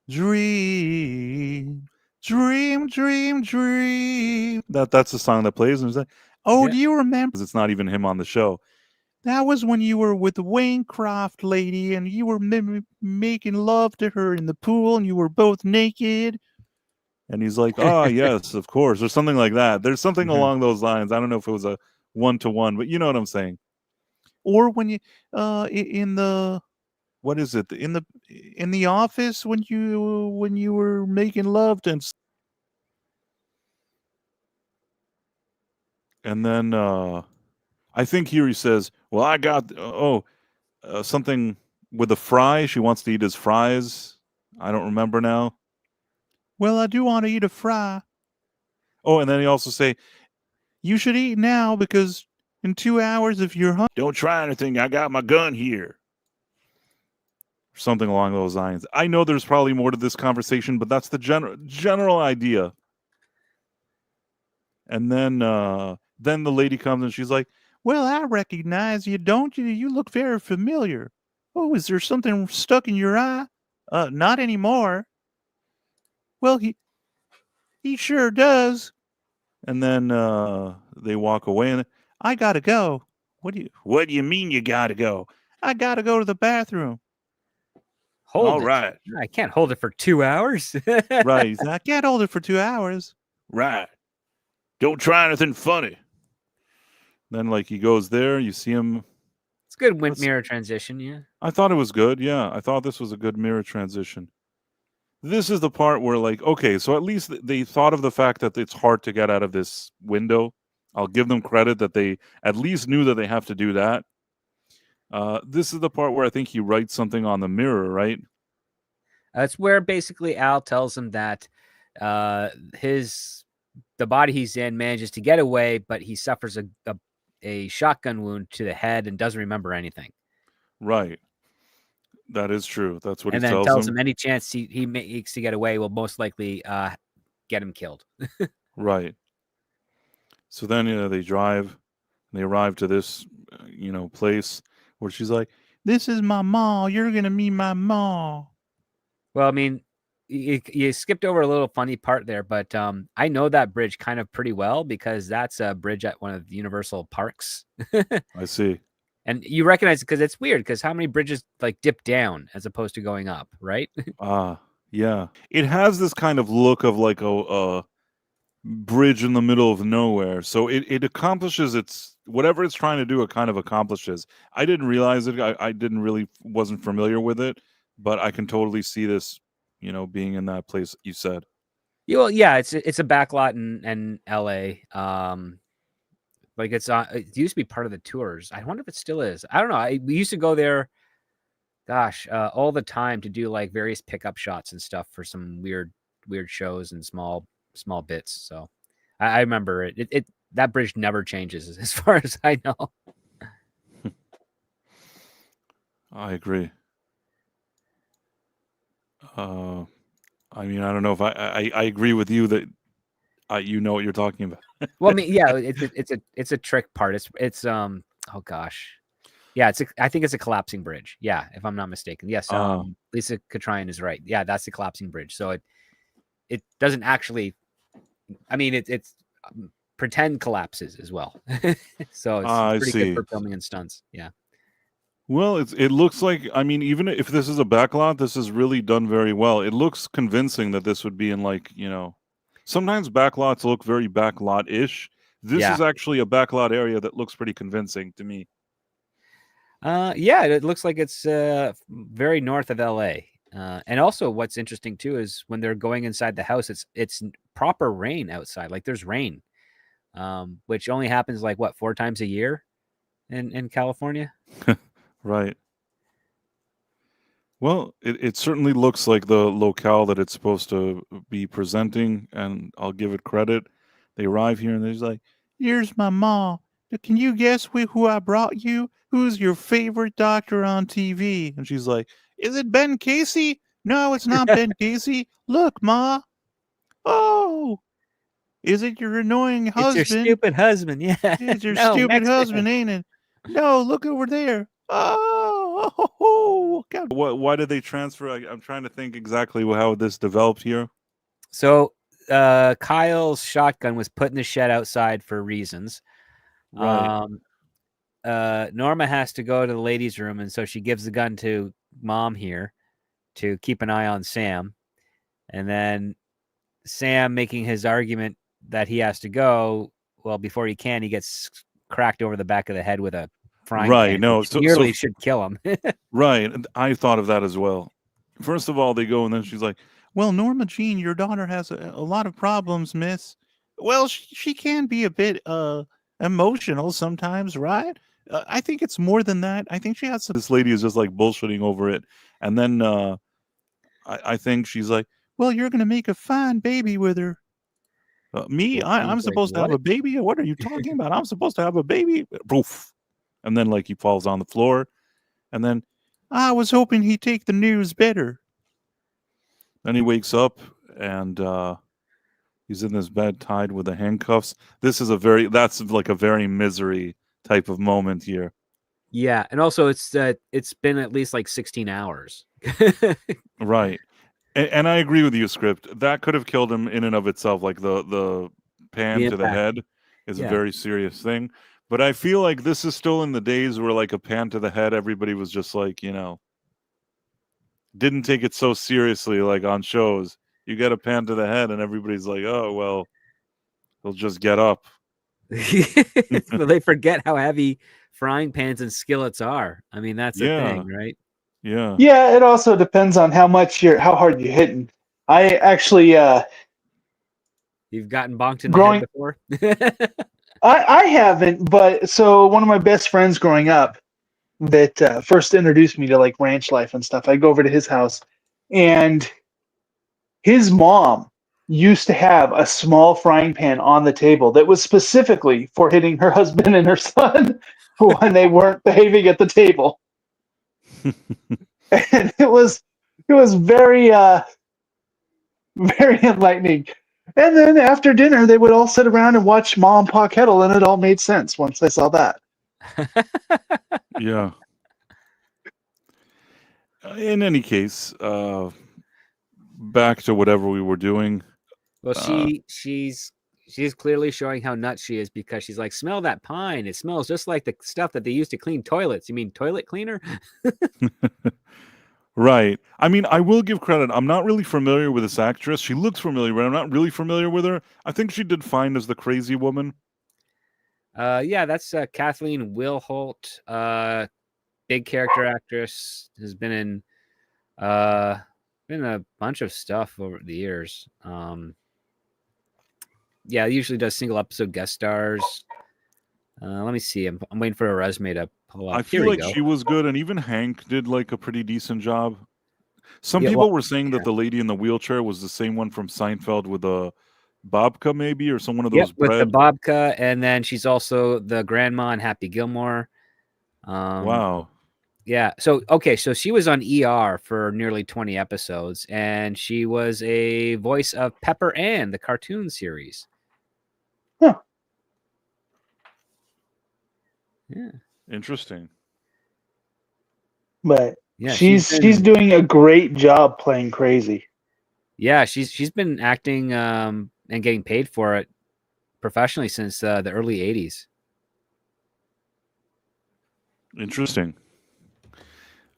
S1: Dream, dream, dream, dream. That's the song that plays, and it's like, oh, do you remember? It's not even him on the show. That was when you were with the Waynecroft lady, and you were making love to her in the pool, and you were both naked. And he's like, oh, yes, of course, or something like that. There's something along those lines. I don't know if it was a 1-to-1, but you know what I'm saying. Or when you in the what is it in the office when you were making love to. And then I think here he says, well, I got something with a fry. She wants to eat his fries. I don't remember now. Well, I do want to eat a fry. Oh, and then he also say, you should eat now because in 2 hours if you're hungry. Don't try anything. I got my gun here. Something along those lines. I know there's probably more to this conversation, but that's the general idea. And then the lady comes and she's like, well, I recognize you, don't you? You look very familiar. Oh, is there something stuck in your eye? Not anymore. Well, he sure does. And then they walk away and I gotta go. What do you mean you gotta go? I gotta go to the bathroom.
S3: All right. I can't hold it for 2 hours.
S1: Right. I can't hold it for 2 hours. Right. Don't try anything funny. Then, he goes there. You see him.
S3: It's good mirror transition, yeah.
S1: I thought it was good, yeah. I thought this was a good mirror transition. This is the part where, okay, so at least they thought of the fact that it's hard to get out of this window. I'll give them credit that they at least knew that they have to do that. This is the part where I think he writes something on the mirror, right?
S3: That's where basically Al tells him that the body he's in manages to get away, but he suffers a shotgun wound to the head and doesn't remember anything.
S1: Right. That is true. That's what
S3: he tells him. And then tells him any chance he makes to get away will most likely get him killed.
S1: Right. So then, they drive. They arrive to this, place where she's like, this is my mom. You're going to meet my mom.
S3: Well, I mean, you skipped over a little funny part there, but I know that bridge kind of pretty well because that's a bridge at one of the Universal parks.
S1: I see.
S3: And you recognize it because it's weird because how many bridges dip down as opposed to going up, right?
S1: Yeah. It has this kind of look of a bridge in the middle of nowhere. So it accomplishes whatever it's trying to do, it kind of accomplishes. I didn't realize it. I wasn't familiar with it, but I can totally see this, being in that place you said.
S3: Well, yeah, it's a backlot in LA. It used to be part of the tours. I wonder if it still is. I don't know. We used to go there, all the time to do various pickup shots and stuff for some weird shows and small bits. So I remember it. That bridge never changes as far as I know.
S1: I agree. I mean, I don't know if I agree with you that you know what you're talking about.
S3: Well, I mean, yeah, it's a trick part. It's oh gosh, yeah, I think it's a collapsing bridge. Yeah, if I'm not mistaken. Yes, Lisa Katrine is right. Yeah, that's the collapsing bridge. So it doesn't actually. I mean, it's pretend collapses as well. So it's pretty good for filming and stunts. Yeah.
S1: Well, it looks like, I mean, even if this is a backlot, this is really done very well. It looks convincing that this would be in sometimes backlots look very backlot-ish. This is actually a backlot area that looks pretty convincing to me.
S3: Yeah, it looks like it's very north of LA. And also, what's interesting too is when they're going inside the house, it's proper rain outside. Like there's rain, which only happens like 4 times a year in California.
S1: Right. Well, it certainly looks like the locale that it's supposed to be presenting, and I'll give it credit. They arrive here and they're just like, "Here's my ma. Can you guess who I brought you? Who's your favorite doctor on TV?" And she's like, "Is it Ben Casey? No, it's not Ben Casey. Look, ma. Oh, is it your annoying husband?
S3: It's your stupid husband. Yeah,
S1: It's your
S3: No,
S1: stupid
S3: Mexican.
S1: husband, ain't it? No, look over there. Oh, God. Why did they transfer? I'm trying to think exactly how this developed here.
S3: So Kyle's shotgun was put in the shed outside for reasons.
S1: Right.
S3: Norma has to go to the ladies' room, and so she gives the gun to Mom here to keep an eye on Sam. And then Sam, making his argument that he has to go, well, before he can, he gets cracked over the back of the head with a frying
S1: Right.
S3: pan,
S1: No,
S3: which
S1: so
S3: nearly should kill him.
S1: right. And I thought of that as well. First of all, they go and then she's like, "Well, Norma Jean, your daughter has a lot of problems, miss. Well, she can be a bit emotional sometimes, right? I think it's more than that. I think she has some." This lady is just like bullshitting over it, and then I think she's like, "Well, you're gonna make a fine baby with her." Me, I'm
S3: He's like,
S1: supposed to have a
S3: "What?"
S1: baby? What are you talking about? I'm supposed to have a baby? Poof. And then like he falls on the floor, and then I was hoping he'd take the news better. Then he wakes up and he's in this bed tied with the handcuffs. That's like a very misery type of moment here.
S3: Yeah, and also it's been at least like 16 hours.
S1: Right. And I agree with you, Script. That could have killed him in and of itself. Like the pan
S3: The
S1: to the
S3: impact.
S1: head is a
S3: Yeah.
S1: very serious thing. But I feel like this is still in the days where like a pan to the head, everybody was just like, didn't take it so seriously like on shows. You get a pan to the head and everybody's like, "Oh, well, he'll just get up."
S3: But they forget how heavy frying pans and skillets are. I mean, that's the
S1: Yeah.
S3: thing, right?
S1: Yeah.
S2: Yeah, it also depends on how hard you're hitting. I actually
S3: You've gotten bonked in the
S2: growing
S3: head before?
S2: I haven't, but so one of my best friends growing up that first introduced me to like ranch life and stuff. I go over to his house, and his mom used to have a small frying pan on the table that was specifically for hitting her husband and her son when they weren't behaving at the table. And it was very very enlightening. And then after dinner, they would all sit around and watch Ma and Pa Kettle, and it all made sense once I saw that.
S1: Yeah. In any case, back to whatever we were doing.
S3: Well, she's clearly showing how nuts she is because she's like, smell that pine. It smells just like the stuff that they use to clean toilets. You mean toilet cleaner?
S1: Right. I mean, I will give credit. I'm not really familiar with this actress. She looks familiar, but I'm not really familiar with her. I think she did fine as the crazy woman.
S3: Yeah, that's Kathleen Wilholt, big character actress, has been in a bunch of stuff over the years. Yeah, usually does single episode guest stars. Let me see. I'm waiting for a resume to pull up.
S1: I feel like she was good, and even Hank did like a pretty decent job. Some
S3: Yeah,
S1: people
S3: well,
S1: were saying that the lady in the wheelchair was the same one from Seinfeld with a babka, maybe, or some one of those
S3: with the
S1: bread.
S3: babka, and then she's also the grandma in Happy Gilmore.
S1: Wow.
S3: Yeah. So she was on ER for nearly 20 episodes, and she was a voice of Pepper Ann, the cartoon series.
S2: Huh.
S3: Yeah.
S1: Interesting.
S2: But
S3: Yeah,
S2: she's doing a great job playing crazy.
S3: Yeah, she's been acting and getting paid for it professionally since the early 80s.
S1: Interesting.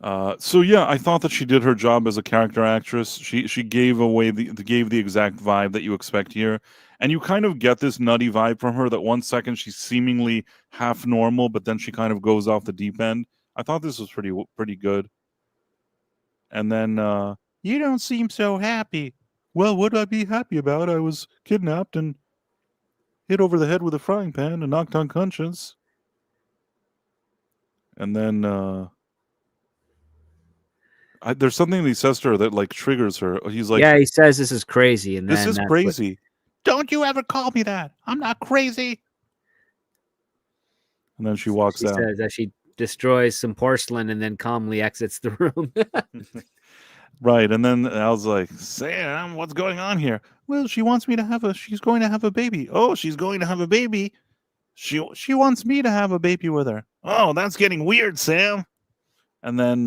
S1: So yeah, I thought that she did her job as a character actress. She gave the exact vibe that you expect here, and you kind of get this nutty vibe from her. That one second she's seemingly half normal, but then she kind of goes off the deep end. I thought this was pretty good. And then you don't seem so happy. Well, what would I be happy about? I was kidnapped and hit over the head with a frying pan and knocked unconscious. And then there's something that he says to her that like triggers her. He's like,
S3: yeah, he says this is crazy, and
S1: this
S3: then
S1: is crazy. Don't you ever call me that. I'm not crazy. And then she walks out.
S3: Says that she destroys some porcelain and then calmly exits the room.
S1: Right. And then Al's like, Sam, what's going on here? Well, she's going to have a baby. Oh, she's going to have a baby. She wants me to have a baby with her. Oh, that's getting weird, Sam. And then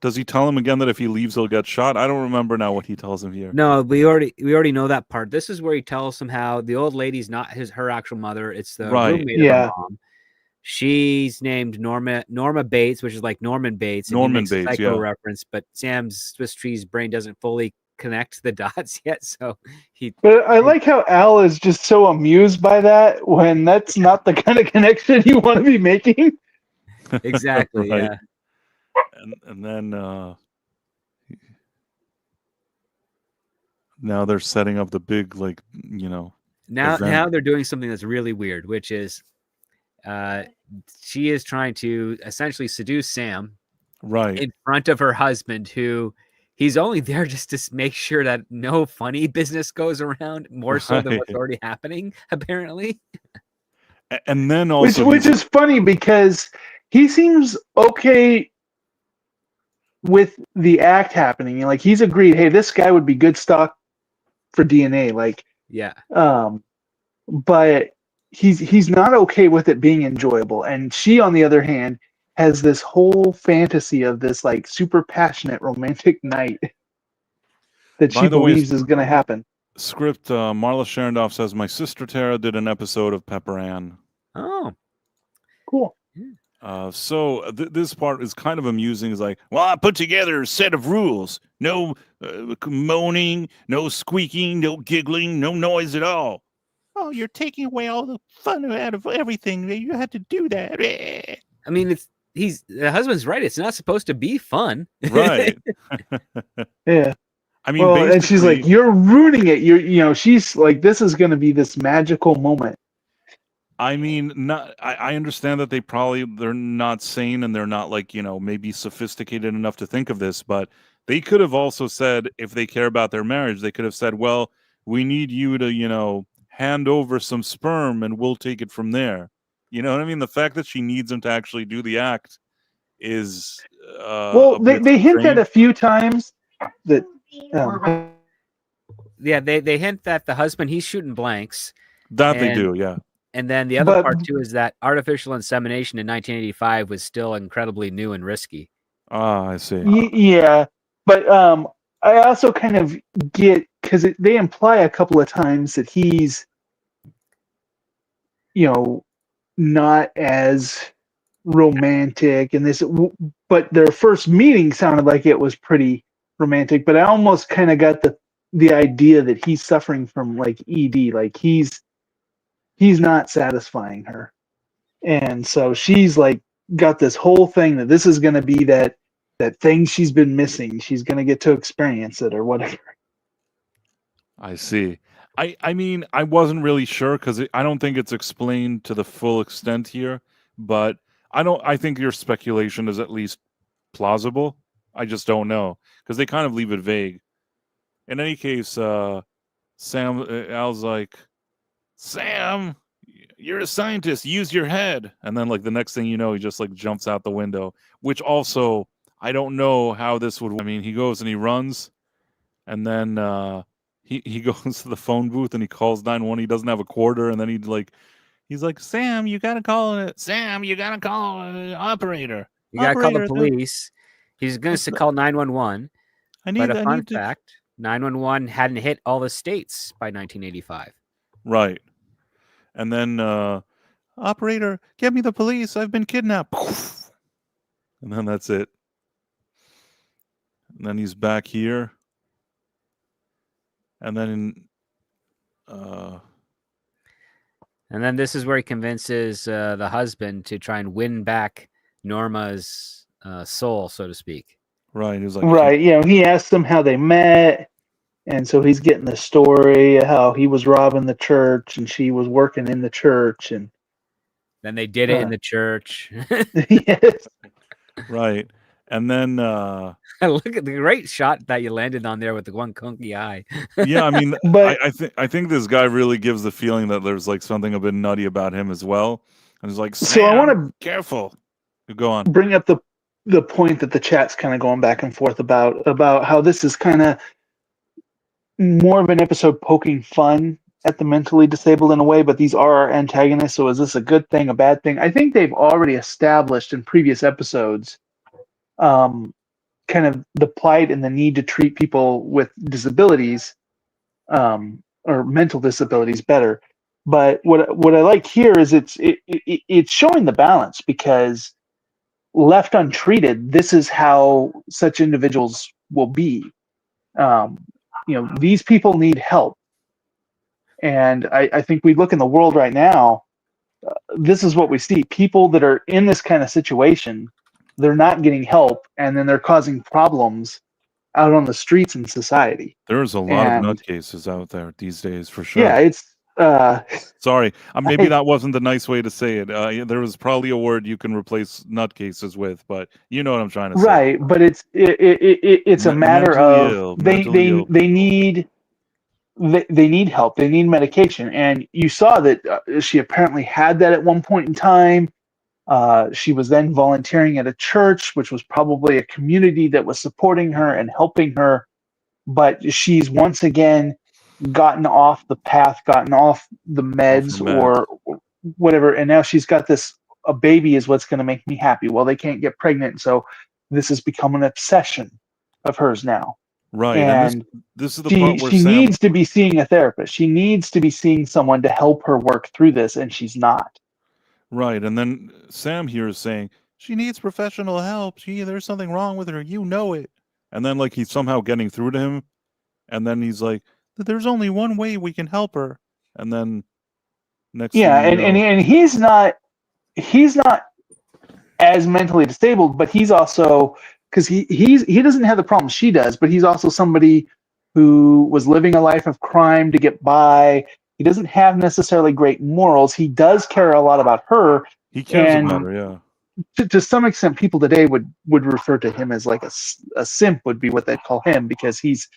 S1: does he tell him again that if he leaves, he'll get shot? I don't remember now what he tells him here.
S3: No, we already know that part. This is where he tells him how the old lady's not her actual mother. It's the roommate of her mom. She's named Norma Bates, which is like Norman Bates.
S1: Norman Bates,
S3: psycho reference, but Sam's Swiss Tree's brain doesn't fully connect the dots yet. So
S2: But I like how Al is just so amused by that when that's not the kind of connection you want to be making.
S3: Exactly.
S1: Right.
S3: Yeah.
S1: And then now they're setting up the big, like,
S3: Now they're doing something that's really weird, which is she is trying to essentially seduce Sam
S1: right
S3: in front of her husband, who he's only there just to make sure that no funny business goes around, more so than what's already happening, apparently.
S1: And then also
S2: which is funny because he seems okay with the act happening. Like he's agreed, hey, this guy would be good stock for DNA. Like,
S3: yeah.
S2: But he's not okay with it being enjoyable. And she, on the other hand, has this whole fantasy of this like super passionate romantic night that she believes is going to happen.
S1: Script Marla Sherendorf says, my sister Tara did an episode of Pepper Ann.
S3: Oh,
S2: cool.
S1: So this part is kind of amusing. It's like, well, I put together a set of rules. No moaning, no squeaking, no giggling, no noise at all. Oh, you're taking away all the fun out of everything. You had to do that.
S3: I mean, the husband's right. It's not supposed to be fun.
S1: Right.
S2: Yeah.
S1: I mean,
S2: and she's like, you're ruining it. She's like, this is going to be this magical moment.
S1: I mean, I understand that they're not sane and they're not like, maybe sophisticated enough to think of this, but they could have also said, if they care about their marriage, they could have said, well, we need you to, hand over some sperm and we'll take it from there. You know what I mean? The fact that she needs him to actually do the act is
S2: well, they hint at a few times that
S3: yeah, they hint that the husband, he's shooting blanks.
S1: They do, yeah.
S3: And then the other part too is that artificial insemination in 1985 was still incredibly new and risky.
S1: Ah, I see.
S2: Yeah, but I also kind of get, because they imply a couple of times that he's, not as romantic and this, but their first meeting sounded like it was pretty romantic. But I almost kind of got the idea that he's suffering from like ED, like he's not satisfying her, and so she's like got this whole thing that this is going to be that thing she's been missing. She's going to get to experience it or whatever. I
S1: see. I mean, I wasn't really sure because I don't think it's explained to the full extent here, but I think your speculation is at least plausible. I just don't know because they kind of leave it vague. In any case, Al's like, Sam, you're a scientist. Use your head. And then, like, the next thing you know, he just like jumps out the window. Which also, I don't know how this would. I mean, he goes and he runs, and then he goes to the phone booth and he calls 911. He doesn't have a quarter, and then he's like, Sam, you gotta call it. Sam, you gotta call an operator.
S3: You gotta call the police. He's going to call 911. But a fun fact: 911 hadn't hit all the states by 1985.
S1: Right. And then, operator, get me the police. I've been kidnapped. And then that's it. And then he's back here. And then,
S3: And then this is where he convinces the husband to try and win back Norma's soul, so to speak.
S1: Right. He was like,
S2: Right. He asked them how they met. And so he's getting the story how he was robbing the church and she was working in the church. And
S3: then they did it in the church.
S2: Yes.
S1: Right. And then
S3: look at the great shot that you landed on there with the one kunky eye.
S1: yeah, I mean,
S2: But
S1: I think this guy really gives the feeling that there's like something a bit nutty about him as well. And he's like,
S2: so I want to
S1: careful. Go on.
S2: bring up the point that the chat's kind of going back and forth about how this is kind of more of an episode poking fun at the mentally disabled in a way, but these are our antagonists. So is this a good thing, a bad thing? I think they've already established in previous episodes kind of the plight and the need to treat people with disabilities or mental disabilities better. But what I like here is it's showing the balance, because left untreated, this is how such individuals will be. These people need help. And I think we look in the world right now, this is what we see. People that are in this kind of situation, they're not getting help, and then they're causing problems out on the streets in society.
S1: There's a lot of nutcases out there these days, for sure.
S2: Yeah, it's...
S1: Sorry, maybe that wasn't the nice way to say it. There was probably a word you can replace nutcases with, but you know what I'm trying to say.
S2: Right, but it's a matter of they need help. They need medication, and you saw that she apparently had that at one point in time. She was then volunteering at a church, which was probably a community that was supporting her and helping her, but she's once again gotten off the path, gotten off the meds or whatever, and now she's got a baby is what's going to make me happy. Well, they can't get pregnant, so this has become an obsession of hers now.
S1: Right,
S2: and
S1: this is the part where
S2: she needs to be seeing a therapist. She needs to be seeing someone to help her work through this, and she's not.
S1: Right, and then Sam here is saying, she needs professional help. There's something wrong with her. You know it. And then like he's somehow getting through to him, and then he's like, there's only one way we can help her. And then next
S2: and he's not as mentally disabled, but he's also, because he doesn't have the problem she does, but he's also somebody who was living a life of crime to get by. He doesn't have necessarily great morals. He does care a lot about her.
S1: He cares about her, yeah.
S2: To some extent, people today would refer to him as like a simp would be what they'd call him, because he's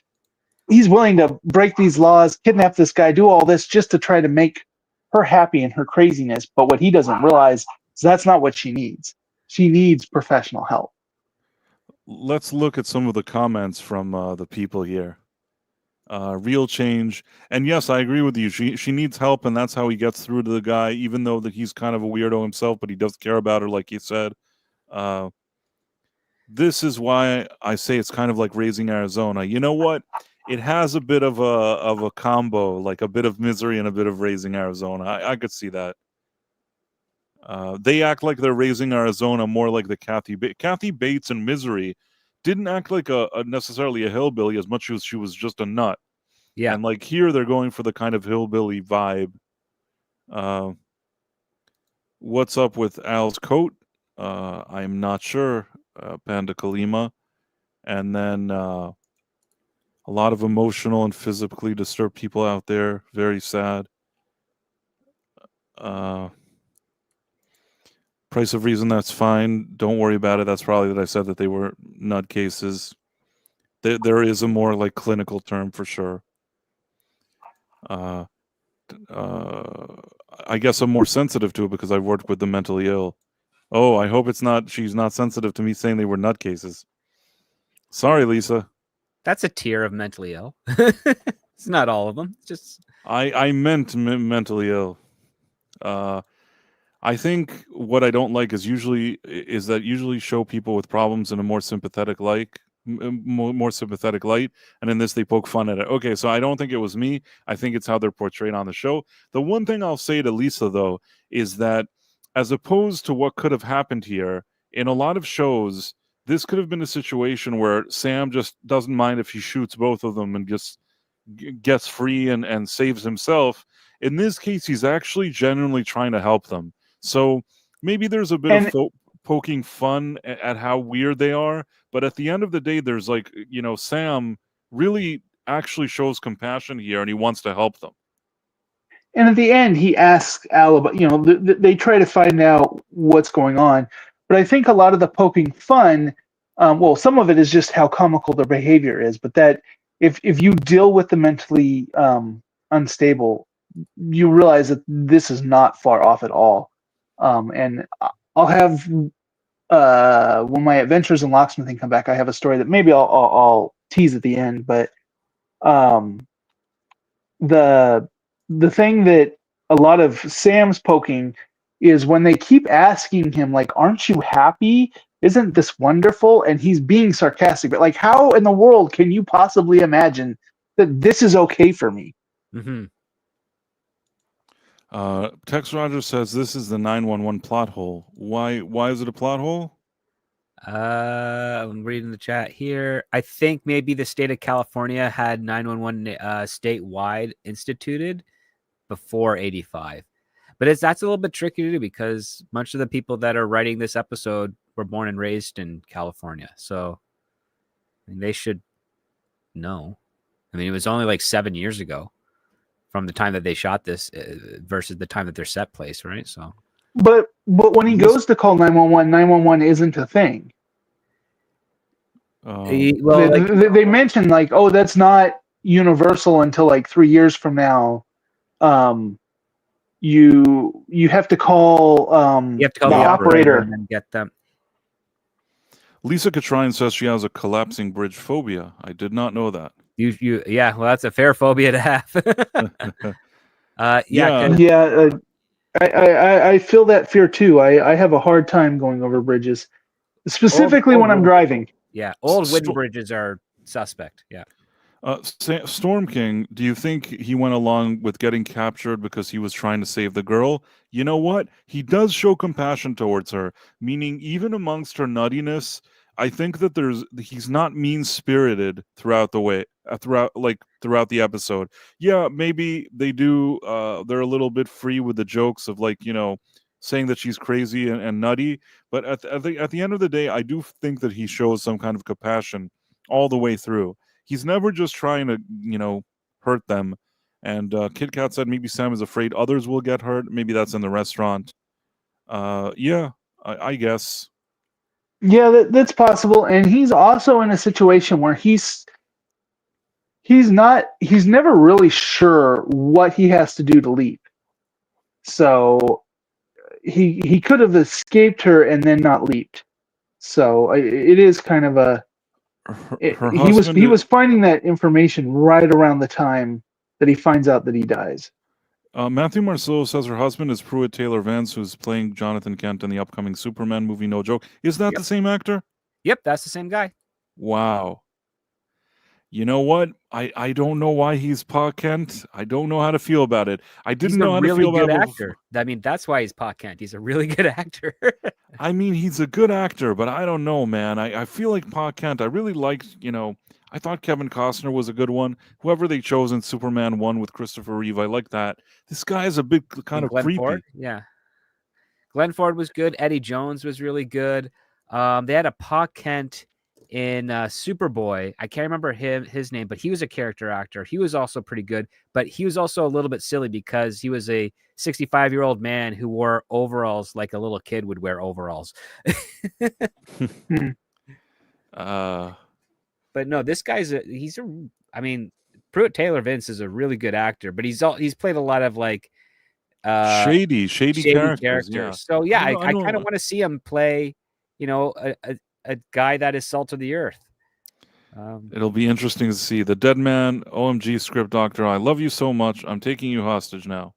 S2: willing to break these laws, kidnap this guy, do all this just to try to make her happy in her craziness. But what he doesn't realize is that's not what she needs. She needs professional help.
S1: Let's look at some of the comments from the people here. Real change. And yes, I agree with you. She needs help, and that's how he gets through to the guy, even though that he's kind of a weirdo himself, but he does care about her, like you said. This is why I say it's kind of like Raising Arizona. You know what? It has a bit of a combo, like a bit of Misery and a bit of Raising Arizona. I could see that. They act like they're Raising Arizona more like the Kathy Bates in Misery didn't act like a necessarily a hillbilly as much as she was just a nut.
S3: Yeah.
S1: And like here, they're going for the kind of hillbilly vibe. What's up with Al's coat? I'm not sure. Panda Kalima. And then a lot of emotional and physically disturbed people out there. Very sad. Price of Reason, that's fine. Don't worry about it. That's probably that I said that they were nutcases. There is a more like clinical term for sure. I guess I'm more sensitive to it because I've worked with the mentally ill. Oh, I hope she's not sensitive to me saying they were nutcases. Sorry, Lisa.
S3: That's a tier of mentally ill. It's not all of them. It's just
S1: I meant mentally ill. I think what I don't like is that usually show people with problems in a more sympathetic light, and in this they poke fun at it. Okay, so I don't think it was me. I think it's how they're portrayed on the show. The one thing I'll say to Lisa, though, is that as opposed to what could have happened here, in a lot of shows, this could have been a situation where Sam just doesn't mind if he shoots both of them and just gets free and saves himself. In this case, he's actually genuinely trying to help them. So maybe there's a bit
S2: And-
S1: of poking fun at how weird they are, but at the end of the day, there's like, Sam really actually shows compassion here, and he wants to help them.
S2: And at the end, he asks Al about, they try to find out what's going on. But I think a lot of the poking fun, some of it is just how comical their behavior is. But that if you deal with the mentally unstable, you realize that this is not far off at all. And I'll have, when my adventures in locksmithing come back, I have a story that maybe I'll tease at the end. But the thing that a lot of Sam's poking is when they keep asking him, like, aren't you happy? Isn't this wonderful? And he's being sarcastic, but like, how in the world can you possibly imagine that this is okay for me?
S3: Mm-hmm.
S1: Tex Rogers says this is the 911 plot hole. Why is it a plot hole?
S3: I'm reading the chat here. I think maybe the state of California had 911 statewide instituted before 85. But that's a little bit tricky to do because much of the people that are writing this episode were born and raised in California. So I mean, they should know. I mean, it was only like 7 years ago from the time that they shot this versus the time that their set place, right? So,
S2: but when he goes to call 911, 911 isn't a thing. They mentioned like, oh, that's not universal until like 3 years from now. You have to call the operator
S3: and then get them.
S1: Lisa Katrine says she has a collapsing bridge phobia. I did not know that.
S3: Yeah, well, that's a fair phobia to have.
S2: I feel that fear too. I have a hard time going over bridges, specifically when I'm driving.
S3: Yeah, old wooden bridges are suspect. Yeah.
S1: Storm King, do you think he went along with getting captured because he was trying to save the girl? You know what? He does show compassion towards her, meaning even amongst her nuttiness, I think that he's not mean-spirited throughout the way, throughout the episode. Yeah, maybe they do. They're a little bit free with the jokes of like, saying that she's crazy and nutty. But at the end of the day, I do think that he shows some kind of compassion all the way through. He's never just trying to, hurt them. And Kit Kat said maybe Sam is afraid others will get hurt. Maybe that's in the restaurant. I guess.
S2: Yeah, that's possible. And he's also in a situation where he's never really sure what he has to do to leave. So he could have escaped her and then not leaped. So it is kind of a. He was finding that information right around the time that he finds out that he dies.
S1: Matthew Marceau says her husband is Pruitt Taylor Vance, who's playing Jonathan Kent in the upcoming Superman movie. No joke. Is that the same actor?
S3: Yep, that's the same guy.
S1: Wow. You know what? I don't know why he's Pa Kent. I don't know how to feel about it. I didn't know how to feel about it.
S3: He's a really good actor. I mean, that's why he's Pa Kent. He's a really good actor.
S1: I mean, he's a good actor, but I don't know, man. I feel like Pa Kent. I really liked, I thought Kevin Costner was a good one. Whoever they chose in Superman 1 with Christopher Reeve, I like that. This guy is a bit kind of
S3: Glenn
S1: creepy.
S3: Ford? Yeah. Glenn Ford was good. Eddie Jones was really good. They had a Pa Kent in Superboy. I can't remember his name, but he was a character actor. He was also pretty good, but he was also a little bit silly because he was a 65-year-old man who wore overalls like a little kid would wear overalls. But no, this guy's Pruitt Taylor Vince is a really good actor, but he's played a lot of like
S1: shady characters. Yeah.
S3: So yeah, I kind of want to see him play, a guy that is salt of the earth.
S1: It'll be interesting to see. The Dead Man, OMG Script Doctor, I love you so much. I'm taking you hostage now.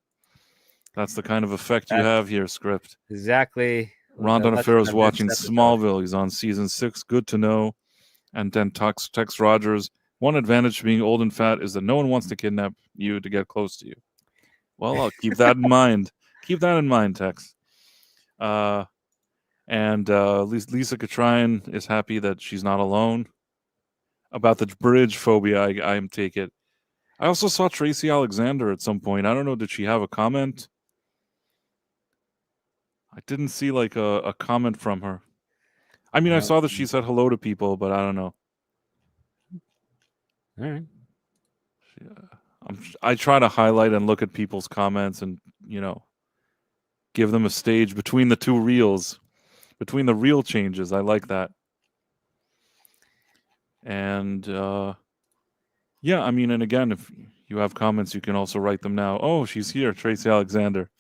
S1: That's the kind of effect you have here, Script.
S3: Exactly.
S1: Ron Donofrio is watching Smallville. He's on season 6. Good to know. And then Tex Rogers. One advantage to being old and fat is that no one wants to kidnap you to get close to you. Well, I'll keep that in mind. Keep that in mind, Tex. And Lisa Katrine is happy that she's not alone. About the bridge phobia, I take it. I also saw Tracy Alexander at some point. I don't know, did she have a comment? I didn't see like a comment from her. I mean, I saw that she said hello to people, but I don't know.
S3: All right.
S1: I try to highlight and look at people's comments and, give them a stage between the two reels, between the reel changes. I like that. And yeah, I mean, and again, if you have comments, you can also write them now. Oh, she's here, Tracy Alexander.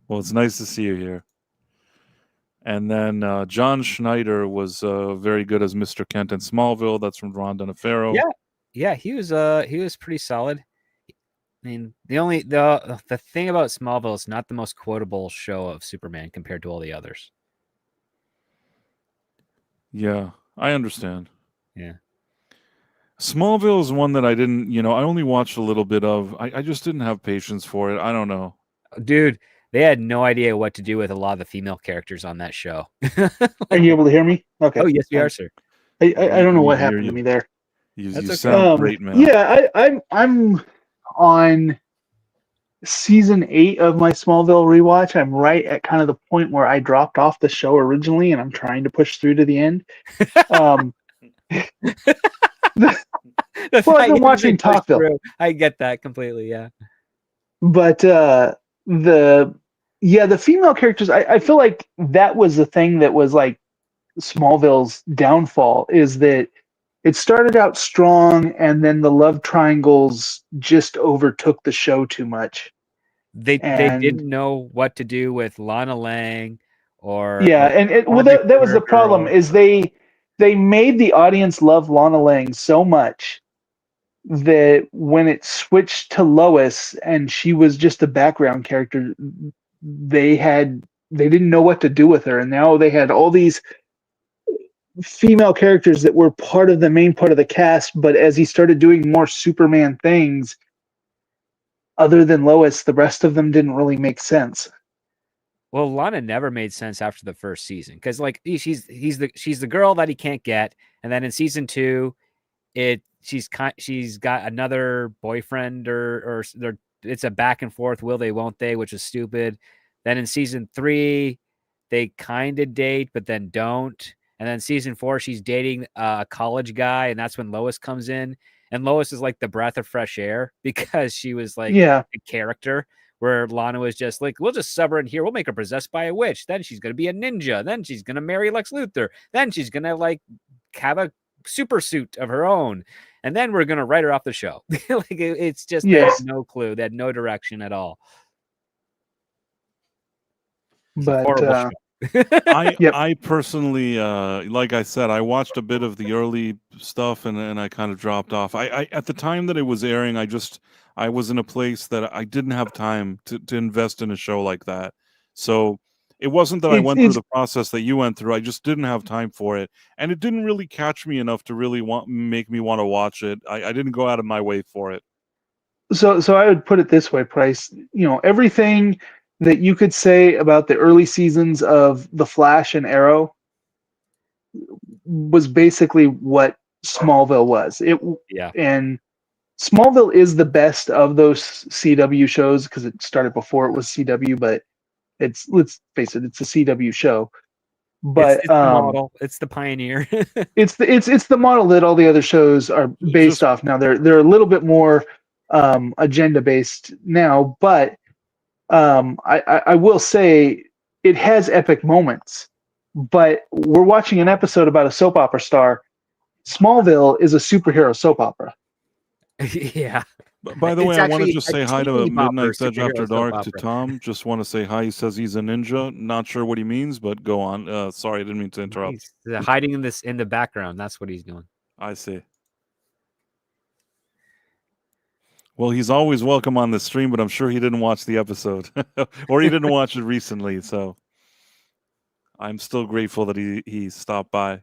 S1: Well, it's nice to see you here. And then John Schneider was very good as Mr. Kent in Smallville. That's from Ron Donofrio.
S3: Yeah, he was pretty solid. I mean, the thing about Smallville is not the most quotable show of Superman compared to all the others.
S1: Yeah, I understand.
S3: Yeah.
S1: Smallville is one that I didn't, I only watched a little bit of. I just didn't have patience for it. I don't know.
S3: Dude, they had no idea what to do with a lot of the female characters on that show.
S2: Are you able to hear me? Okay.
S3: Oh, yes, we are, sir.
S2: I don't know what happened to me there.
S1: You
S3: okay.
S1: sound great, man.
S2: Yeah, I'm on season 8 of my Smallville rewatch. I'm right at kind of the point where I dropped off the show originally, and I'm trying to push through to the end. Well, I've been watching Talkville.
S3: I get that completely, yeah.
S2: But the female characters, I feel like that was the thing that was like Smallville's downfall, is that it started out strong and then the love triangles just overtook the show too much.
S3: They didn't know what to do with Lana Lang or
S2: that was the problem, is they made the audience love Lana Lang so much that when it switched to Lois and she was just a background character, they didn't know what to do with her, and now they had all these female characters that were part of the main part of the cast, but as he started doing more Superman things other than Lois, the rest of them didn't really make sense.
S3: Well, Lana never made sense after the first season, because like she's the girl that he can't get, and then in season 2, she's got another boyfriend or it's a back and forth, will they, won't they, which is stupid. Then in season 3, they kind of date but then don't, and then season 4 she's dating a college guy, and that's when Lois comes in, and Lois is like the breath of fresh air because she was like a character, where Lana was just like, we'll just sub her in here, we'll make her possessed by a witch, then she's gonna be a ninja, then she's gonna marry Lex Luthor, then she's gonna like have a super suit of her own, and then we're gonna write her off the show. Like it's just they had no clue, they had no direction at all.
S2: But
S1: I personally, like I said, I watched a bit of the early stuff and I kind of dropped off. I at the time that it was airing, I was in a place that I didn't have time to invest in a show like that. So it wasn't that I went through the process that you went through. I just didn't have time for it, and it didn't really catch me enough to really make me want to watch it. I didn't go out of my way for it.
S2: So I would put it this way, Price. Everything that you could say about the early seasons of The Flash and Arrow was basically what Smallville was. And Smallville is the best of those CW shows because it started before it was CW, but let's face it, it's a CW show. But
S3: it's the model, it's the pioneer.
S2: it's the model that all the other shows are based off. Now they're a little bit more agenda based now, but I will say it has epic moments. But we're watching an episode about a soap opera star. Smallville is a superhero soap opera.
S3: Yeah.
S1: By the way, I want to just say hi to Midnight's Edge After Dark to Tom. Just want to say hi. He says he's a ninja. Not sure what he means, but go on. Sorry, I didn't mean to interrupt.
S3: He's hiding in the background. That's what he's doing.
S1: I see. Well, he's always welcome on the stream, but I'm sure he didn't watch the episode or he didn't watch it recently. So I'm still grateful that he stopped by.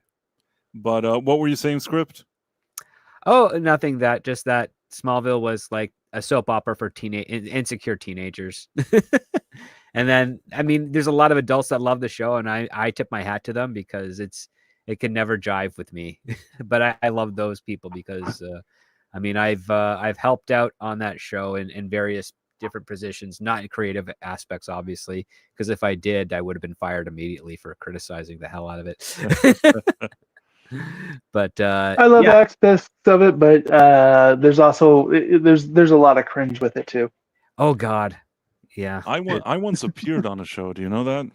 S1: But what were you saying, Script?
S3: Oh, nothing. Just that Smallville was like a soap opera for insecure teenagers. And then, I mean, there's a lot of adults that love the show, and I tip my hat to them because it can never jive with me. But I love those people because I mean, I've helped out on that show in various different positions, not in creative aspects, obviously, because if I did, I would have been fired immediately for criticizing the hell out of it. But
S2: I love aspects of it, but there's also there's a lot of cringe with it too.
S3: Oh God, yeah.
S1: I once appeared on a show. Do you know that?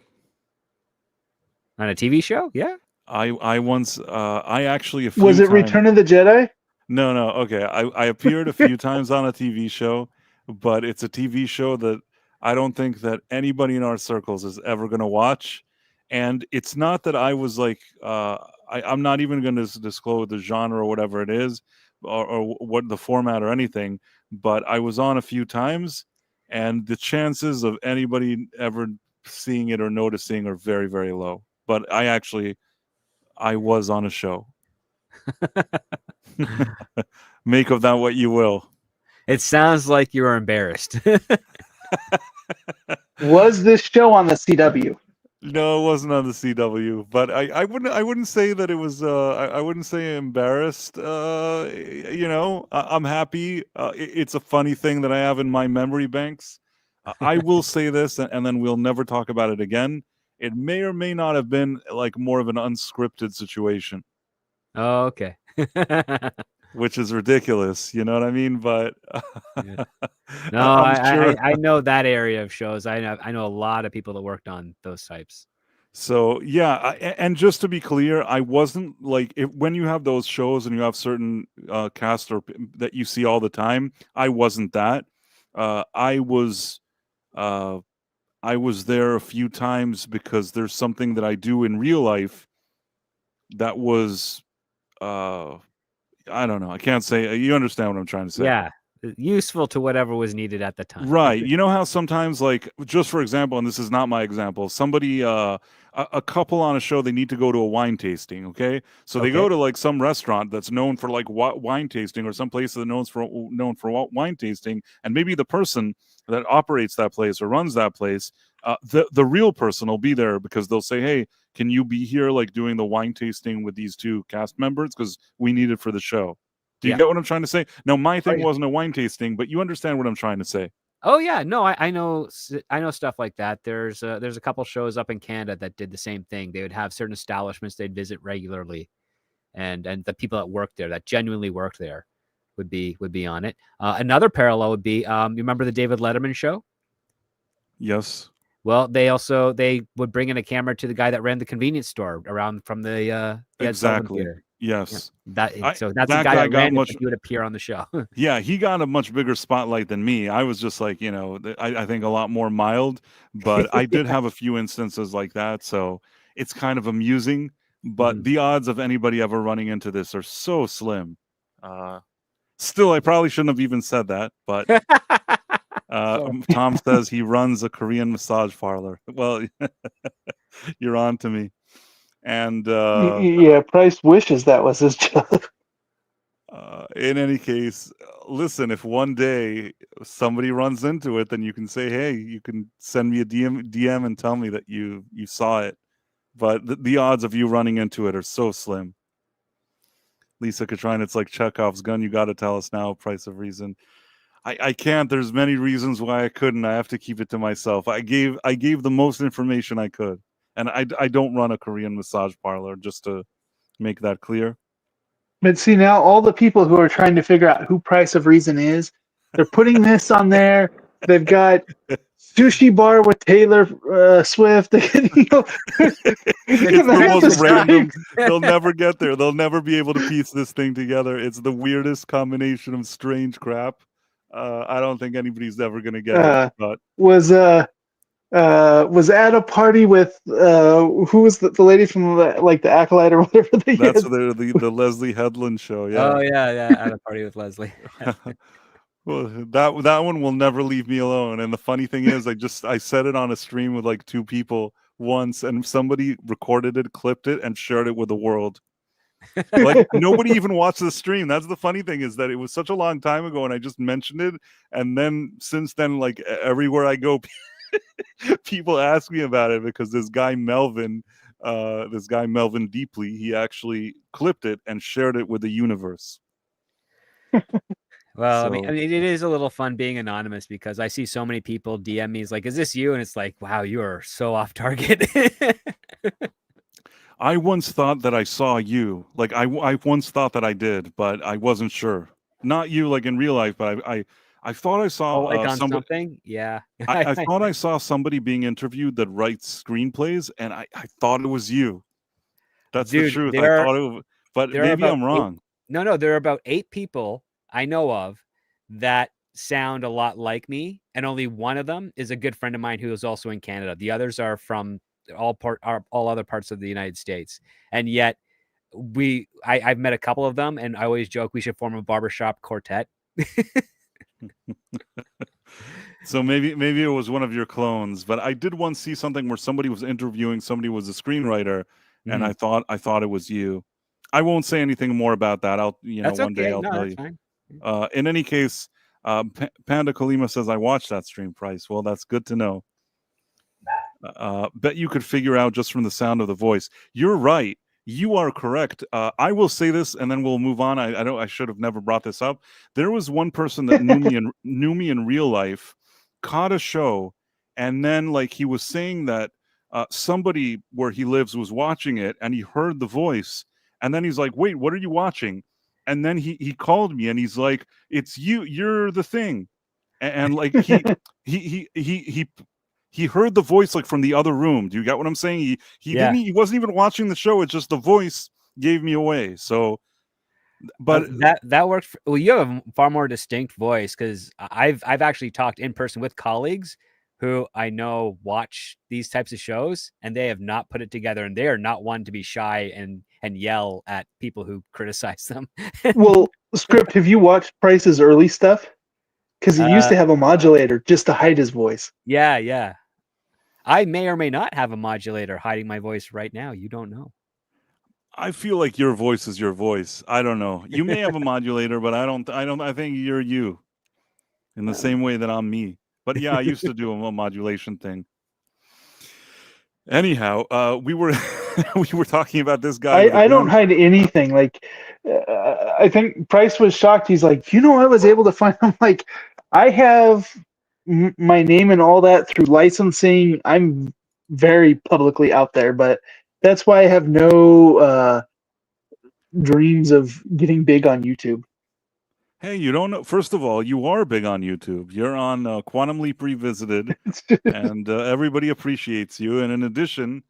S3: On a TV show? Yeah.
S1: I once I actually a few
S2: Was it
S1: times.
S2: Return of the Jedi?
S1: No, okay. I appeared a few times on a TV show, but it's a TV show that I don't think that anybody in our circles is ever going to watch. And it's not that I was like, I'm not even going to disclose the genre or whatever it is, or what the format or anything, but I was on a few times, and the chances of anybody ever seeing it or noticing are very, very low. But I was on a show. Make of that what you will.
S3: It sounds like you were embarrassed.
S2: Was this show on the CW?
S1: No, it wasn't on the CW, but I wouldn't say that it was I wouldn't say embarrassed. I'm happy. It's a funny thing that I have in my memory banks. I will say this, and then we'll never talk about it again. It may or may not have been like more of an unscripted situation.
S3: Oh, okay.
S1: Which is ridiculous, you know what I mean? But
S3: no,
S1: sure.
S3: I know that area of shows. I know a lot of people that worked on those types.
S1: So yeah, and just to be clear, I wasn't like when you have those shows and you have certain cast or that you see all the time. I wasn't that. I was there a few times because there's something that I do in real life that was I don't know. I can't say. You understand what I'm trying to say?
S3: Yeah, useful to whatever was needed at the time.
S1: Right. You know how sometimes, like, just for example, and this is not my example, somebody, a couple on a show, they need to go to a wine tasting. Okay, so they go to like some restaurant that's known for like wine tasting, or some place that's known for wine tasting, and maybe the person that operates that place or runs that place, the real person will be there because they'll say, "Hey, can you be here like doing the wine tasting with these two cast members because we need it for the show?" Do you get what I'm trying to say? No, my thing wasn't a wine tasting, but you understand what I'm trying to say.
S3: Oh yeah, no, I know stuff like that. There's a couple shows up in Canada that did the same thing. They would have certain establishments they'd visit regularly, and the people that worked there, that genuinely worked there, would be on it. Another parallel would be, you remember the David Letterman show?
S1: Yes.
S3: Well, they would bring in a camera to the guy that ran the convenience store around from the
S1: exactly. Yes.
S3: Yeah. That's the guy that ran it, he would appear on the show.
S1: Yeah, he got a much bigger spotlight than me. I was just like, I think a lot more mild, but I did have a few instances like that. So it's kind of amusing, but the odds of anybody ever running into this are so slim. Still, I probably shouldn't have even said that, but Tom says he runs a Korean massage parlor. Well, you're on to me. And
S2: yeah, Price wishes that was his job.
S1: In any case, listen, if one day somebody runs into it, then you can say, hey, you can send me a DM and tell me that you saw it. But the odds of you running into it are so slim. Lisa Katrine, it's like Chekhov's gun. You got to tell us now, Price of Reason. I can't. There's many reasons why I couldn't. I have to keep it to myself. I gave the most information I could. And I don't run a Korean massage parlor, just to make that clear.
S2: But see, now all the people who are trying to figure out who Price of Reason is, they're putting this on there. They've got Sushi Bar with Taylor Swift.
S1: It's the most random. They'll never get there. They'll never be able to piece this thing together. It's the weirdest combination of strange crap. I don't think anybody's ever going to get it. But
S2: was at a party with who was the lady from the Acolyte or whatever they
S1: that's the Leslie Headland show. Yeah.
S3: Oh yeah, at a party with Leslie.
S1: Well, that one will never leave me alone. And the funny thing is, I said it on a stream with like two people once, and somebody recorded it, clipped it, and shared it with the world. Like nobody even watched the stream. That's the funny thing, is that it was such a long time ago, and I just mentioned it, and then since then, like everywhere I go, people ask me about it because this guy Melvin Deeply, he actually clipped it and shared it with the universe.
S3: Well,
S1: So,
S3: I mean, it is a little fun being anonymous because I see so many people DM me. It's like, "Is this you?" And it's like, "Wow, you are so off target."
S1: I once thought that I saw you. Like I once thought that I did, but I wasn't sure. Not you, like in real life, but I thought I saw
S3: Oh, like on
S1: somebody.
S3: something? Yeah.
S1: I thought I saw somebody being interviewed that writes screenplays, and I thought it was you. That's the
S3: Dude,
S1: truth. I thought it, but
S3: there are
S1: maybe
S3: about
S1: I'm
S3: 8
S1: wrong.
S3: No, there are about 8 people I know of that sound a lot like me, and only one of them is a good friend of mine who is also in Canada. The others are from all other parts of the United States. And yet I've met a couple of them, and I always joke we should form a barbershop quartet.
S1: So maybe it was one of your clones, but I did once see something where somebody was interviewing somebody who was a screenwriter, and
S3: Mhm.
S1: I thought it was you. I won't say anything more about that. I'll
S3: That's
S1: one day
S3: okay.
S1: I'll
S3: No,
S1: tell
S3: that's
S1: you.
S3: fine.
S1: In any case, Panda Kalima says I watched that stream, Price. Well, that's good to know. Bet you could figure out just from the sound of the voice. You're right. You are correct. I will say this, and then we'll move on. I don't. I should have never brought this up. There was one person that knew me in real life, caught a show, and then like he was saying that somebody where he lives was watching it, and he heard the voice, and then he's like, "Wait, what are you watching?" And then he called me, and he's like, "It's you. You're the thing," and like he heard the voice like from the other room. Do you get what I'm saying?
S3: Yeah.
S1: He wasn't even watching the show. It's just the voice gave me away. So, but
S3: That works. Well, you have a far more distinct voice because I've actually talked in person with colleagues who I know watch these types of shows, and they have not put it together, and they are not one to be shy and yell at people who criticize them.
S2: Well, Script, have you watched Price's early stuff? Because he used
S3: Uh,
S2: to have a modulator just to hide his voice.
S3: yeah. I may or may not have a modulator hiding my voice right now. You don't know.
S1: I feel like your voice is your voice. I don't know. You may have a modulator, but I don't. I think you're you in the same way that I'm me. But yeah, I used to do a modulation thing. Anyhow, we were we were talking about this guy with a
S2: I don't
S1: gun.
S2: hide anything. Like, I think Price was shocked. He's like, I was able to find. I'm like, I have my name and all that through licensing. I'm very publicly out there, but that's why I have no dreams of getting big on YouTube.
S1: Hey, you don't know. First of all, you are big on YouTube. You're on Quantum Leap Revisited, and everybody appreciates you. And in addition,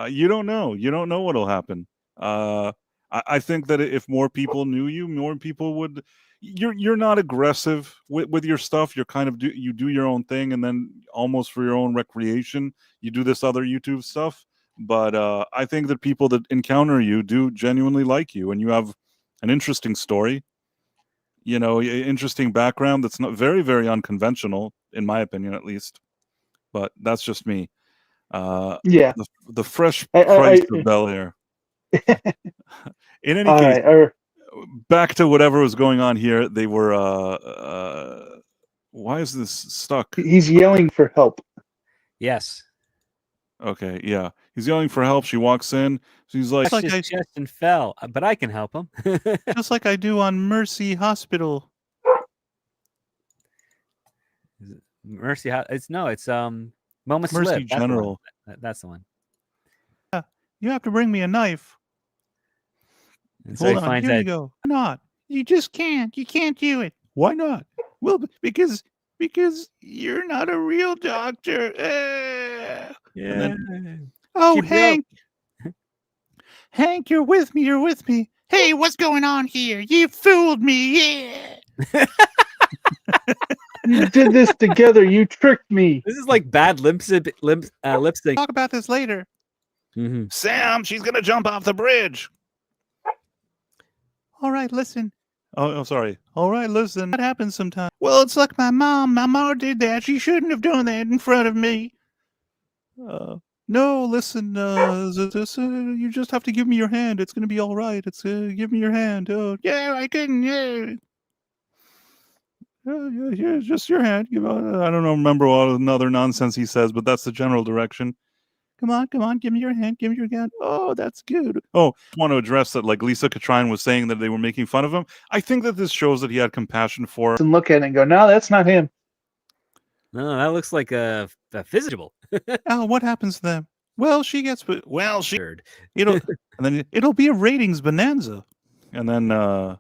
S1: you don't know. You don't know what'll happen. I think that if more people knew you, more people would. You're not aggressive with your stuff. You're kind of you do your own thing, and then almost for your own recreation, you do this other YouTube stuff. But I think that people that encounter you do genuinely like you, and you have an interesting story. Interesting background that's not very, very unconventional, in my opinion, at least. But that's just me.
S2: Yeah.
S1: The fresh
S2: I
S1: price of Bel Air. In any
S2: all
S1: case,
S2: right.
S1: back to whatever was going on here. They were. Why is this stuck?
S2: He's yelling for help.
S3: Yes.
S1: Okay, yeah, he's yelling for help. She walks in. She's like,
S3: Touched his chest and fell, but I can help him.
S1: just like I do on Mercy Hospital.
S3: Mercy, it's Moma
S1: Mercy
S3: Slip.
S1: General.
S3: That's the one.
S1: You have to bring me a knife.
S3: And so he finds
S1: Here
S3: that
S1: you go. Why not? You just can't. You can't do it. Why not? Well, because you're not a real doctor.
S3: yeah.
S1: And then, oh, Hank, Hank, you're with me. You're with me. Hey, what's going on here? You fooled me. Yeah.
S2: You did this together. You tricked me.
S3: This is like bad lip sync.
S1: Talk about this later.
S3: Mm-hmm.
S1: Sam, she's gonna jump off the bridge. All right, listen. Oh, sorry. All right, listen. That happens sometimes. Well, it's like my mom. My mom did that. She shouldn't have done that in front of me. No, listen. You just have to give me your hand. It's gonna be all right. It's give me your hand. Oh, yeah, I couldn't. Yeah. Just your hand. I don't know. Remember all another nonsense he says, but that's the general direction. Come on, give me your hand, give me your hand. Oh, that's good. Oh, I want to address that, like Lisa Katrine was saying that they were making fun of him. I think that this shows that he had compassion for
S2: And look at it and go, no, that's not him.
S3: No, that looks like a physical.
S1: Oh, what happens to them? Well, she gets, well, she,
S3: Weird.
S1: and then it'll be a ratings bonanza. And then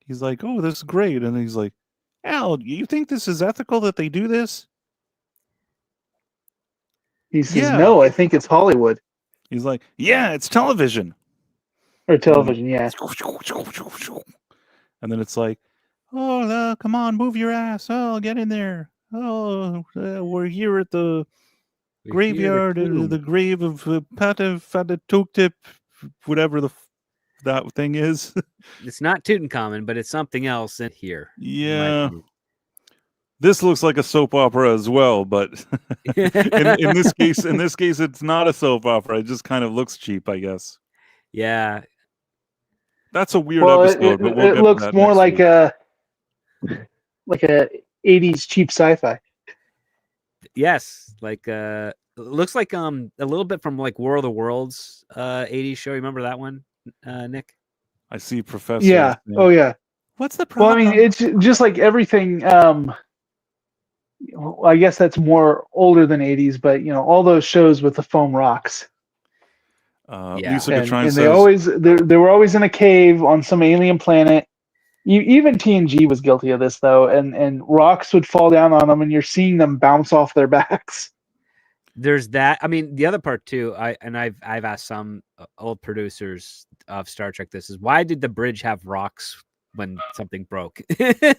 S1: he's like, oh, this is great. And he's like, Al, you think this is ethical that they do this?
S2: He says,
S1: Yeah.
S2: no, I think it's Hollywood
S1: He's like, yeah, it's television.
S2: or television. Yeah.
S1: And then it's like, oh, come on, move your ass. Oh, get in there. Oh, we're here at the graveyard, the grave of Pata Fadatotip, whatever that thing is.
S3: It's not Tutankhamun, but it's something else in here.
S1: Yeah. This looks like a soap opera as well, but in this case, it's not a soap opera. It just kind of looks cheap, I guess.
S3: Yeah.
S1: That's a weird episode, but we'll
S2: it
S1: get
S2: looks
S1: to that
S2: more
S1: next
S2: like a 80s cheap sci-fi.
S3: Yes, like it looks like a little bit from like War of the Worlds 80s show. Remember that one, Nick?
S1: I see Professor.
S2: Yeah. Oh yeah.
S1: What's the problem?
S2: Well, I mean, it's just like everything. I guess that's more older than 80s, but all those shows with the foam rocks.
S1: Lisa
S2: and
S1: Katrine says
S2: they were always in a cave on some alien planet. Even TNG was guilty of this though, and rocks would fall down on them, and you're seeing them bounce off their backs.
S3: There's that. I mean, the other part too. I've asked some old producers of Star Trek. This is why did the bridge have rocks when something broke?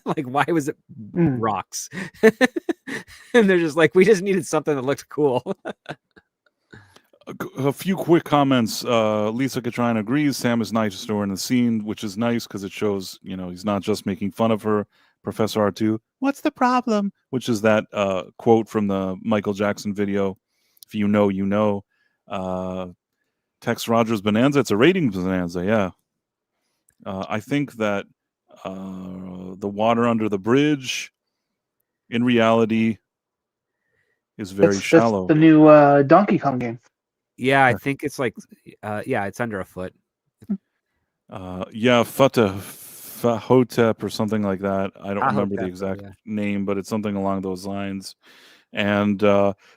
S3: Like, why was it rocks? And they're just like, we just needed something that looked cool.
S1: A few quick comments. Lisa Katrine agrees Sam is nice to her in the scene, which is nice because it shows, he's not just making fun of her. Professor R2, what's the problem? Which is that quote from the Michael Jackson video. If you know, you know. Tex Rogers Bonanza. It's a ratings bonanza, yeah. I think that the water under the bridge, in reality, is very shallow.
S2: That's the new Donkey Kong game.
S3: Yeah, I think it's like, it's under a foot.
S1: Hotep or something like that. I don't remember the exact name, but it's something along those lines. And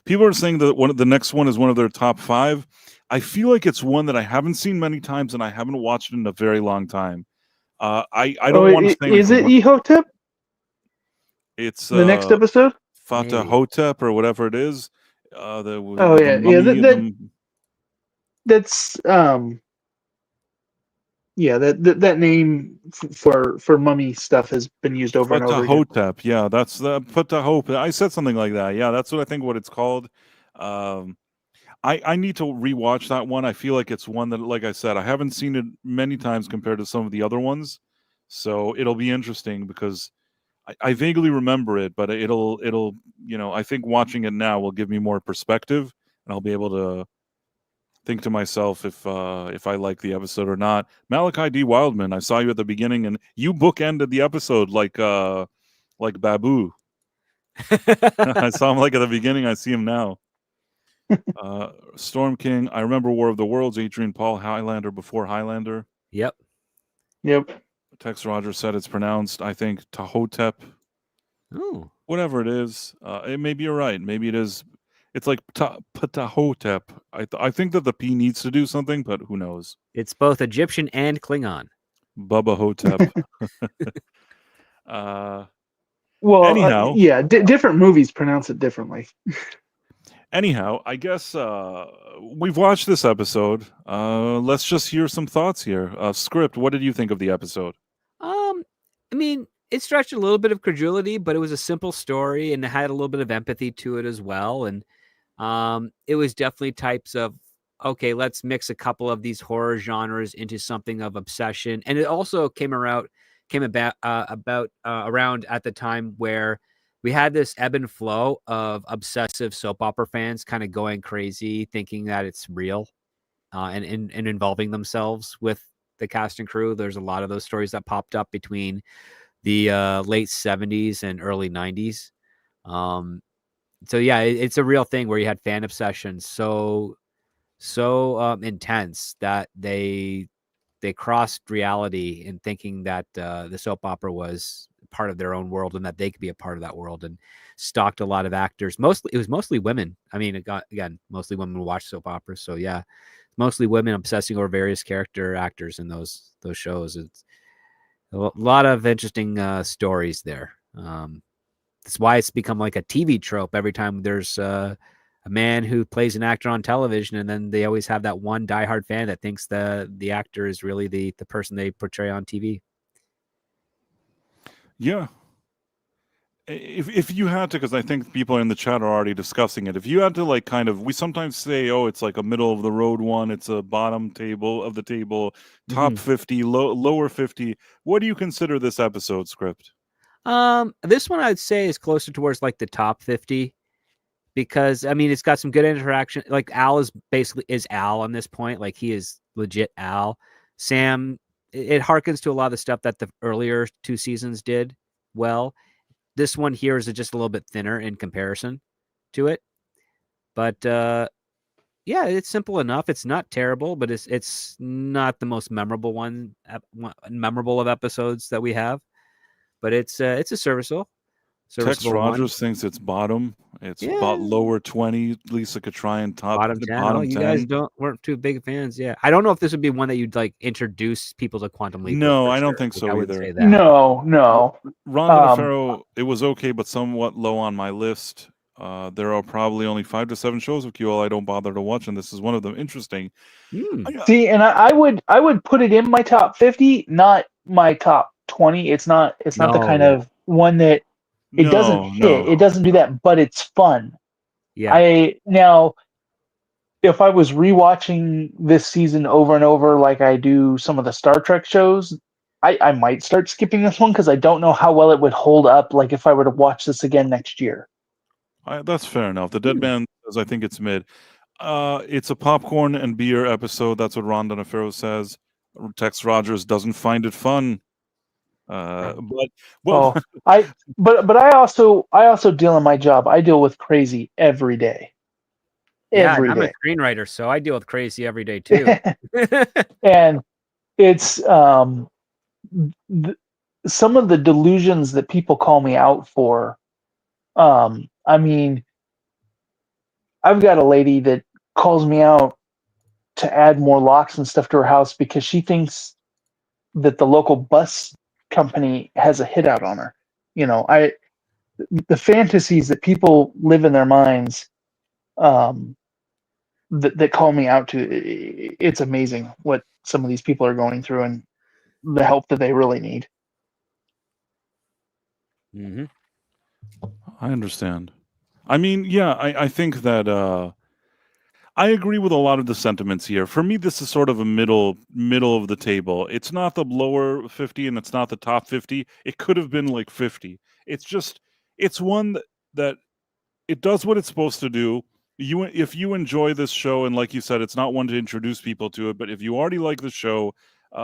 S1: people are saying that the next one is one of their top 5. I feel like it's one that I haven't seen many times, and I haven't watched it in a very long time. I don't want to say.
S2: Is it Ehotep?
S1: It's
S2: the next episode.
S1: Fata Hotep or whatever it is.
S2: That's that name for mummy stuff has been used over and over again.
S1: Hotep, yeah, that's the Hotep. I said something like that. Yeah, that's what I think. What it's called. I need to rewatch that one. I feel like it's one that, like I said, I haven't seen it many times compared to some of the other ones. So it'll be interesting because I vaguely remember it, but it'll I think watching it now will give me more perspective, and I'll be able to think to myself if I like the episode or not. Malachi D. Wildman, I saw you at the beginning, and you bookended the episode like Babu. I saw him like at the beginning. I see him now. Storm King. I remember War of the Worlds. Adrian Paul Highlander before Highlander.
S3: Yep.
S1: Tex Rogers said it's pronounced, I think, Tahotep.
S3: Oh.
S1: Whatever it is. Maybe you're right. Maybe it is. It's like Ptahotep. I think that the P needs to do something, but who knows?
S3: It's both Egyptian and Klingon.
S1: Bubba Hotep.
S2: Anyhow, different movies pronounce it differently.
S1: Anyhow, I guess we've watched this episode. Let's just hear some thoughts here. Script, what did you think of the episode?
S3: I mean, it stretched a little bit of credulity, but it was a simple story and it had a little bit of empathy to it as well. And it was definitely types of, okay, let's mix a couple of these horror genres into something of obsession. And it also came about around at the time where we had this ebb and flow of obsessive soap opera fans kind of going crazy, thinking that it's real and involving themselves with the cast and crew. There's a lot of those stories that popped up between the late 70s and early 90s. so yeah, it's a real thing where you had fan obsession so intense that they crossed reality in thinking that the soap opera was part of their own world and that they could be a part of that world, and stalked a lot of actors. It was mostly women. I mean, it got, again, mostly women who watch soap operas. So yeah, mostly women obsessing over various character actors in those shows. It's a lot of interesting stories there. That's why it's become like a TV trope. Every time there's a man who plays an actor on television, and then they always have that one diehard fan that thinks the actor is really the person they portray on TV.
S1: Yeah. If you had to, because I think people in the chat are already discussing it, if you had to like kind of, we sometimes say, oh, it's like a middle of the road one, it's a bottom table of the table, top 50, lower 50. What do you consider this episode script?
S3: This one I'd say is closer towards like the top 50, because I mean it's got some good interaction. Like Al is Al on this point. Like he is legit Al. Sam, it harkens to a lot of the stuff that the earlier 2 seasons did well. This one here is just a little bit thinner in comparison to it. But yeah, it's simple enough. It's not terrible, but it's not the most memorable of episodes that we have. But it's a serviceable.
S1: Tex Rogers thinks it's bottom. It's about lower 20. Lisa could try and top
S3: bottom 10.
S1: Bottom 10.
S3: You guys weren't too big fans. Yeah, I don't know if this would be one that you'd like introduce people to Quantum Leap.
S1: No, I don't think so either.
S2: No.
S1: Rhonda DeFaro, it was okay, but somewhat low on my list. There are probably only 5 to 7 shows of QL I don't bother to watch, and this is one of them. Interesting.
S2: See, and I would put it in my top 50, not my top 20. It's not the kind of one that it doesn't hit. It doesn't do that, but it's fun.
S3: Yeah.
S2: Now, if I was rewatching this season over and over, like I do some of the Star Trek shows, I might start skipping this one because I don't know how well it would hold up. Like if I were to watch this again next year.
S1: That's fair enough. The Dead Man says I think it's mid. It's a popcorn and beer episode. That's what Rhonda DeFaro says. Tex Rogers doesn't find it fun. But
S2: I also deal in my job. I deal with crazy every day.
S3: I'm a screenwriter, so I deal with crazy every day too.
S2: And it's some of the delusions that people call me out for. I mean, I've got a lady that calls me out to add more locks and stuff to her house because she thinks that the local bus company has a hit out on her. The fantasies that people live in their minds, that call me out to, it's amazing what some of these people are going through and the help that they really need.
S3: Mm-hmm.
S1: I understand. I mean, yeah, I think that I agree with a lot of the sentiments here. For me, this is sort of a middle of the table. It's not the lower 50 and it's not the top 50. It could have been like 50. It's one that it does what it's supposed to do. If you enjoy this show, and like you said, it's not one to introduce people to it, but if you already like the show,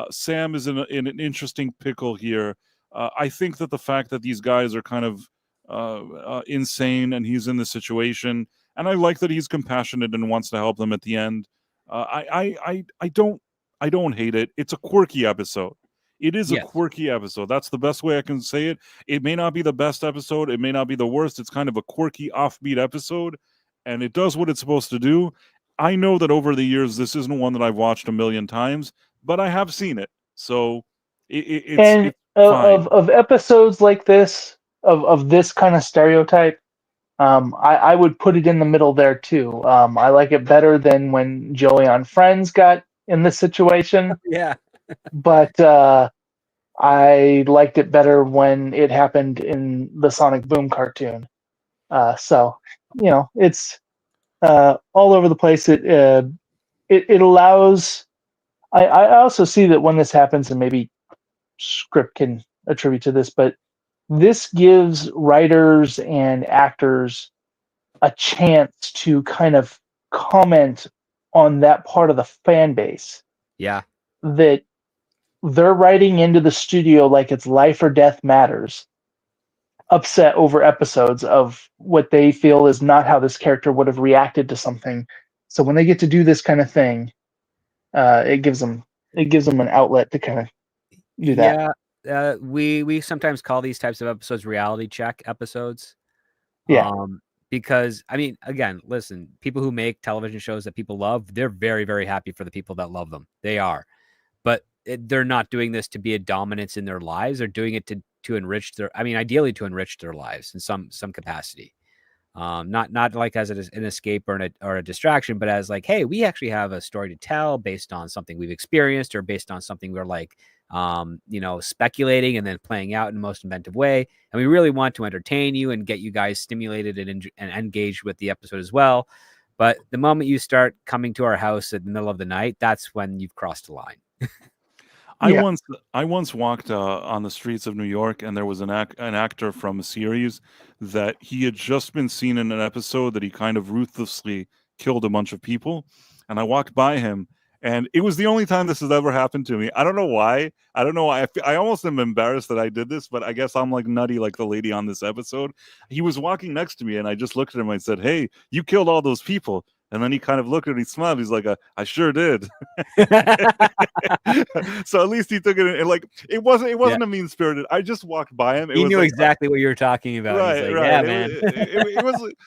S1: Sam is in an interesting pickle here. I think that the fact that these guys are kind of insane and he's in this situation, and I like that he's compassionate and wants to help them at the end. I don't hate it. It's a quirky episode. It is a quirky episode. That's the best way I can say it. It may not be the best episode. It may not be the worst. It's kind of a quirky, offbeat episode, and it does what it's supposed to do. I know that over the years, this isn't one that I've watched a million times, but I have seen it. So it's fine.
S2: Of episodes like this, of this kind of stereotype, I would put it in the middle there too. I like it better than when Joey on Friends got in this situation.
S3: Yeah.
S2: But I liked it better when it happened in the Sonic Boom cartoon. So, it's all over the place. It allows. I also see that when this happens, and maybe Script can attribute to this, but this gives writers and actors a chance to kind of comment on that part of the fan base.
S3: Yeah.
S2: That they're writing into the studio like it's life or death matters. upset over episodes of what they feel is not how this character would have reacted to something. So when they get to do this kind of thing, it gives them an outlet to kind of do that.
S3: Yeah, we sometimes call these types of episodes reality check episodes.
S2: Yeah.
S3: Because I mean, again, listen, people who make television shows that people love, they're very, very happy for the people that love them. They are, but they're not doing this to be a dominance in their lives. They're doing it to enrich their. I mean, ideally to enrich their lives in some capacity. Not like as an escape or a distraction, but as like, hey, we actually have a story to tell based on something we've experienced or based on something we're like, speculating and then playing out in the most inventive way. And we really want to entertain you and get you guys stimulated and engaged with the episode as well. But the moment you start coming to our house in the middle of the night, that's when you've crossed the line.
S1: I once walked on the streets of New York, and there was an actor from a series that he had just been seen in an episode that he kind of ruthlessly killed a bunch of people, and I walked by him, and it was the only time this has ever happened to me. I don't know why. I don't know why. I almost am embarrassed that I did this, but I guess I'm like nutty like the lady on this episode. He was walking next to me, and I just looked at him and I said, "Hey, you killed all those people." And then he kind of looked at me, he smiled. He's like, I sure did. So at least he took it in, like it wasn't a mean spirited. I just walked by him.
S3: He knew exactly what you were talking about.
S1: Right,
S3: like,
S1: right.
S3: Yeah, man.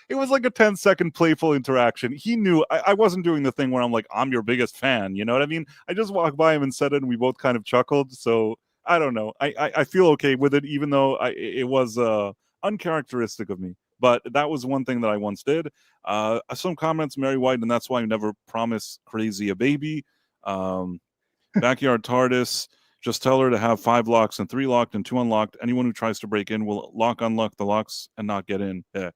S1: It was like a 10-second playful interaction. He knew I wasn't doing the thing where I'm like, I'm your biggest fan. You know what I mean? I just walked by him and said it, and we both kind of chuckled. So I don't know. I feel okay with it, even though it was uncharacteristic of me. But that was one thing that I once did. Some comments, Mary White, and that's why I never promise Crazy a baby. Backyard Tardis, just tell her to have 5 locks and 3 locked and 2 unlocked. Anyone who tries to break in will unlock the locks and not get in. Yeah.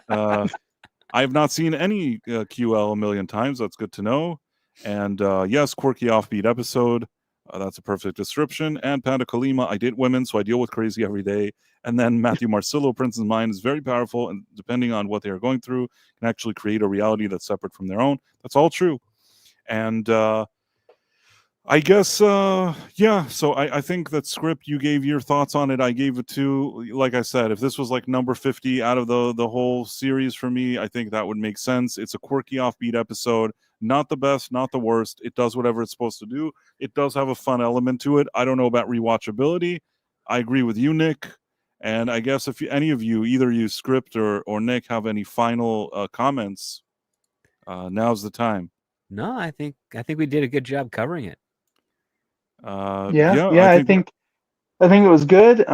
S1: I have not seen any QL a million times. That's good to know. And yes, quirky offbeat episode. That's a perfect description. And Panda Kalima, I date women, so I deal with crazy every day. And then Matthew Marcillo, Prince's mind is very powerful, and depending on what they are going through, can actually create a reality that's separate from their own. That's all true. And I guess, yeah, so I think that script, you gave your thoughts on it. I gave it to, like I said, if this was like number 50 out of the whole series for me, I think that would make sense. It's a quirky offbeat episode. Not the best, not the worst. It does whatever it's supposed to do. It does have a fun element to it. I don't know about rewatchability. I agree with you, Nick. And I guess if any of you, either you, Script or Nick, have any final comments, now's the time.
S3: No, I think we did a good job covering it.
S2: I think it was good.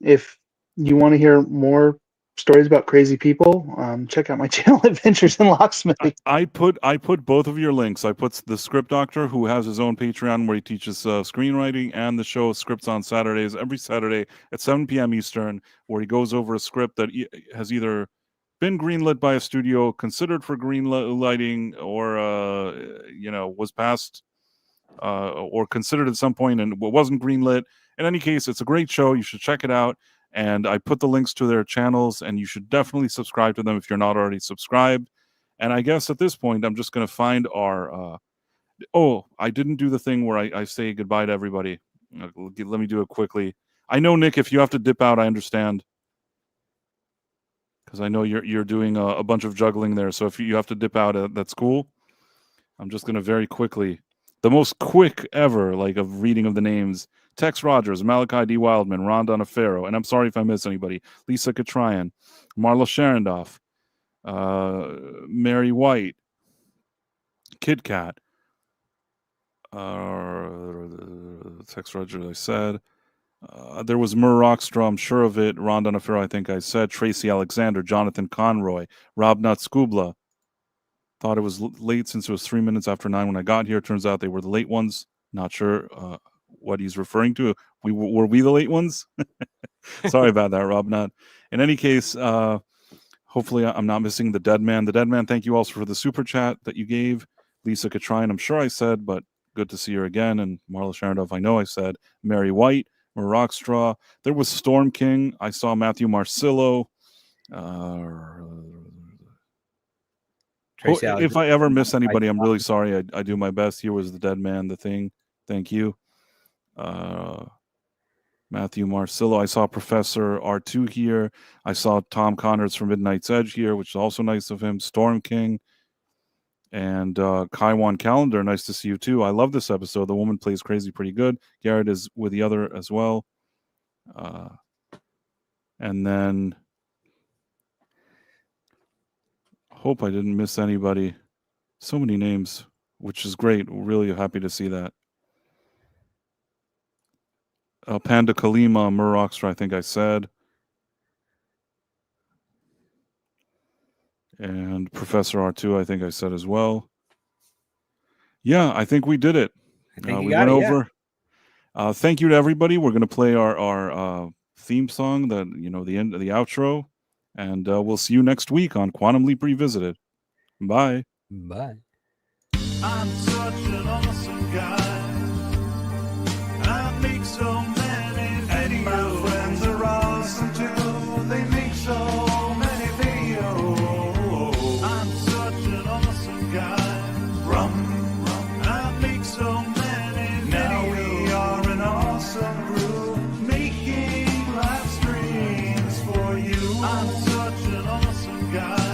S2: If you want to hear more stories about crazy people, check out my channel, Adventures in Locksmithing.
S1: I put both of your links. I put the Script Doctor, who has his own Patreon where he teaches screenwriting, and the show Scripts on Saturdays, every Saturday at 7 p.m. Eastern, where he goes over a script that has either been greenlit by a studio, considered for greenlighting, or was passed or considered at some point and wasn't greenlit. In any case, it's a great show. You should check it out. And I put the links to their channels, and you should definitely subscribe to them if you're not already subscribed. And I guess at this point, I'm just going to find our... I didn't do the thing where I say goodbye to everybody. Let me do it quickly. I know, Nick, if you have to dip out, I understand. Because I know you're doing a bunch of juggling there. So if you have to dip out, that's cool. I'm just going to very quickly... The most quick ever, of reading of the names... Tex Rogers, Malachi D. Wildman, Ron Donofero, and I'm sorry if I miss anybody, Lisa Katryan, Marla Sharondoff, Mary White, Kid Kat, Tex Rogers, I said. There was Mur Rockstra, I'm sure of it. Ron Donofero, I think I said. Tracy Alexander, Jonathan Conroy, Rob Nutt-Skubla. Thought it was late since it was 3 minutes after 9 when I got here. Turns out they were the late ones. Not sure what he's referring to. Were we the late ones? Sorry about that, Rob. Not. In any case, hopefully I'm not missing the Dead Man. The Dead Man, thank you also for the super chat that you gave. Lisa Katrine, I'm sure I said, but good to see her again. And Marla Sharondoff, I know I said. Mary White, Rockstraw. There was Storm King. I saw Matthew Marcillo. If I ever miss anybody, I'm really sorry. I do my best. Here was the Dead Man, the Thing. Thank you. Matthew Marcillo. I saw Professor R2 here. I saw Tom Connors from Midnight's Edge here, which is also nice of him. Storm King. And Kaiwan Calendar, nice to see you too. I love this episode. The woman plays crazy pretty good. Garrett is with the other as well. And then hope I didn't miss anybody. So many names, which is great. Really happy to see that. Panda Kalima, Murroxtra, I think I said. And Professor R2, I think I said as well. Yeah, I think we did it.
S3: I think
S1: We went over. Thank you to everybody. We're going to play our theme song, the end of the outro, and we'll see you next week on Quantum Leap Revisited. Bye.
S3: Bye.
S4: I'm such an awesome guy. I make so many videos. And my friends are awesome too. They make so many videos. I'm such an awesome guy. I make so many videos. Now we are an awesome group, making live streams for you. I'm such an awesome guy.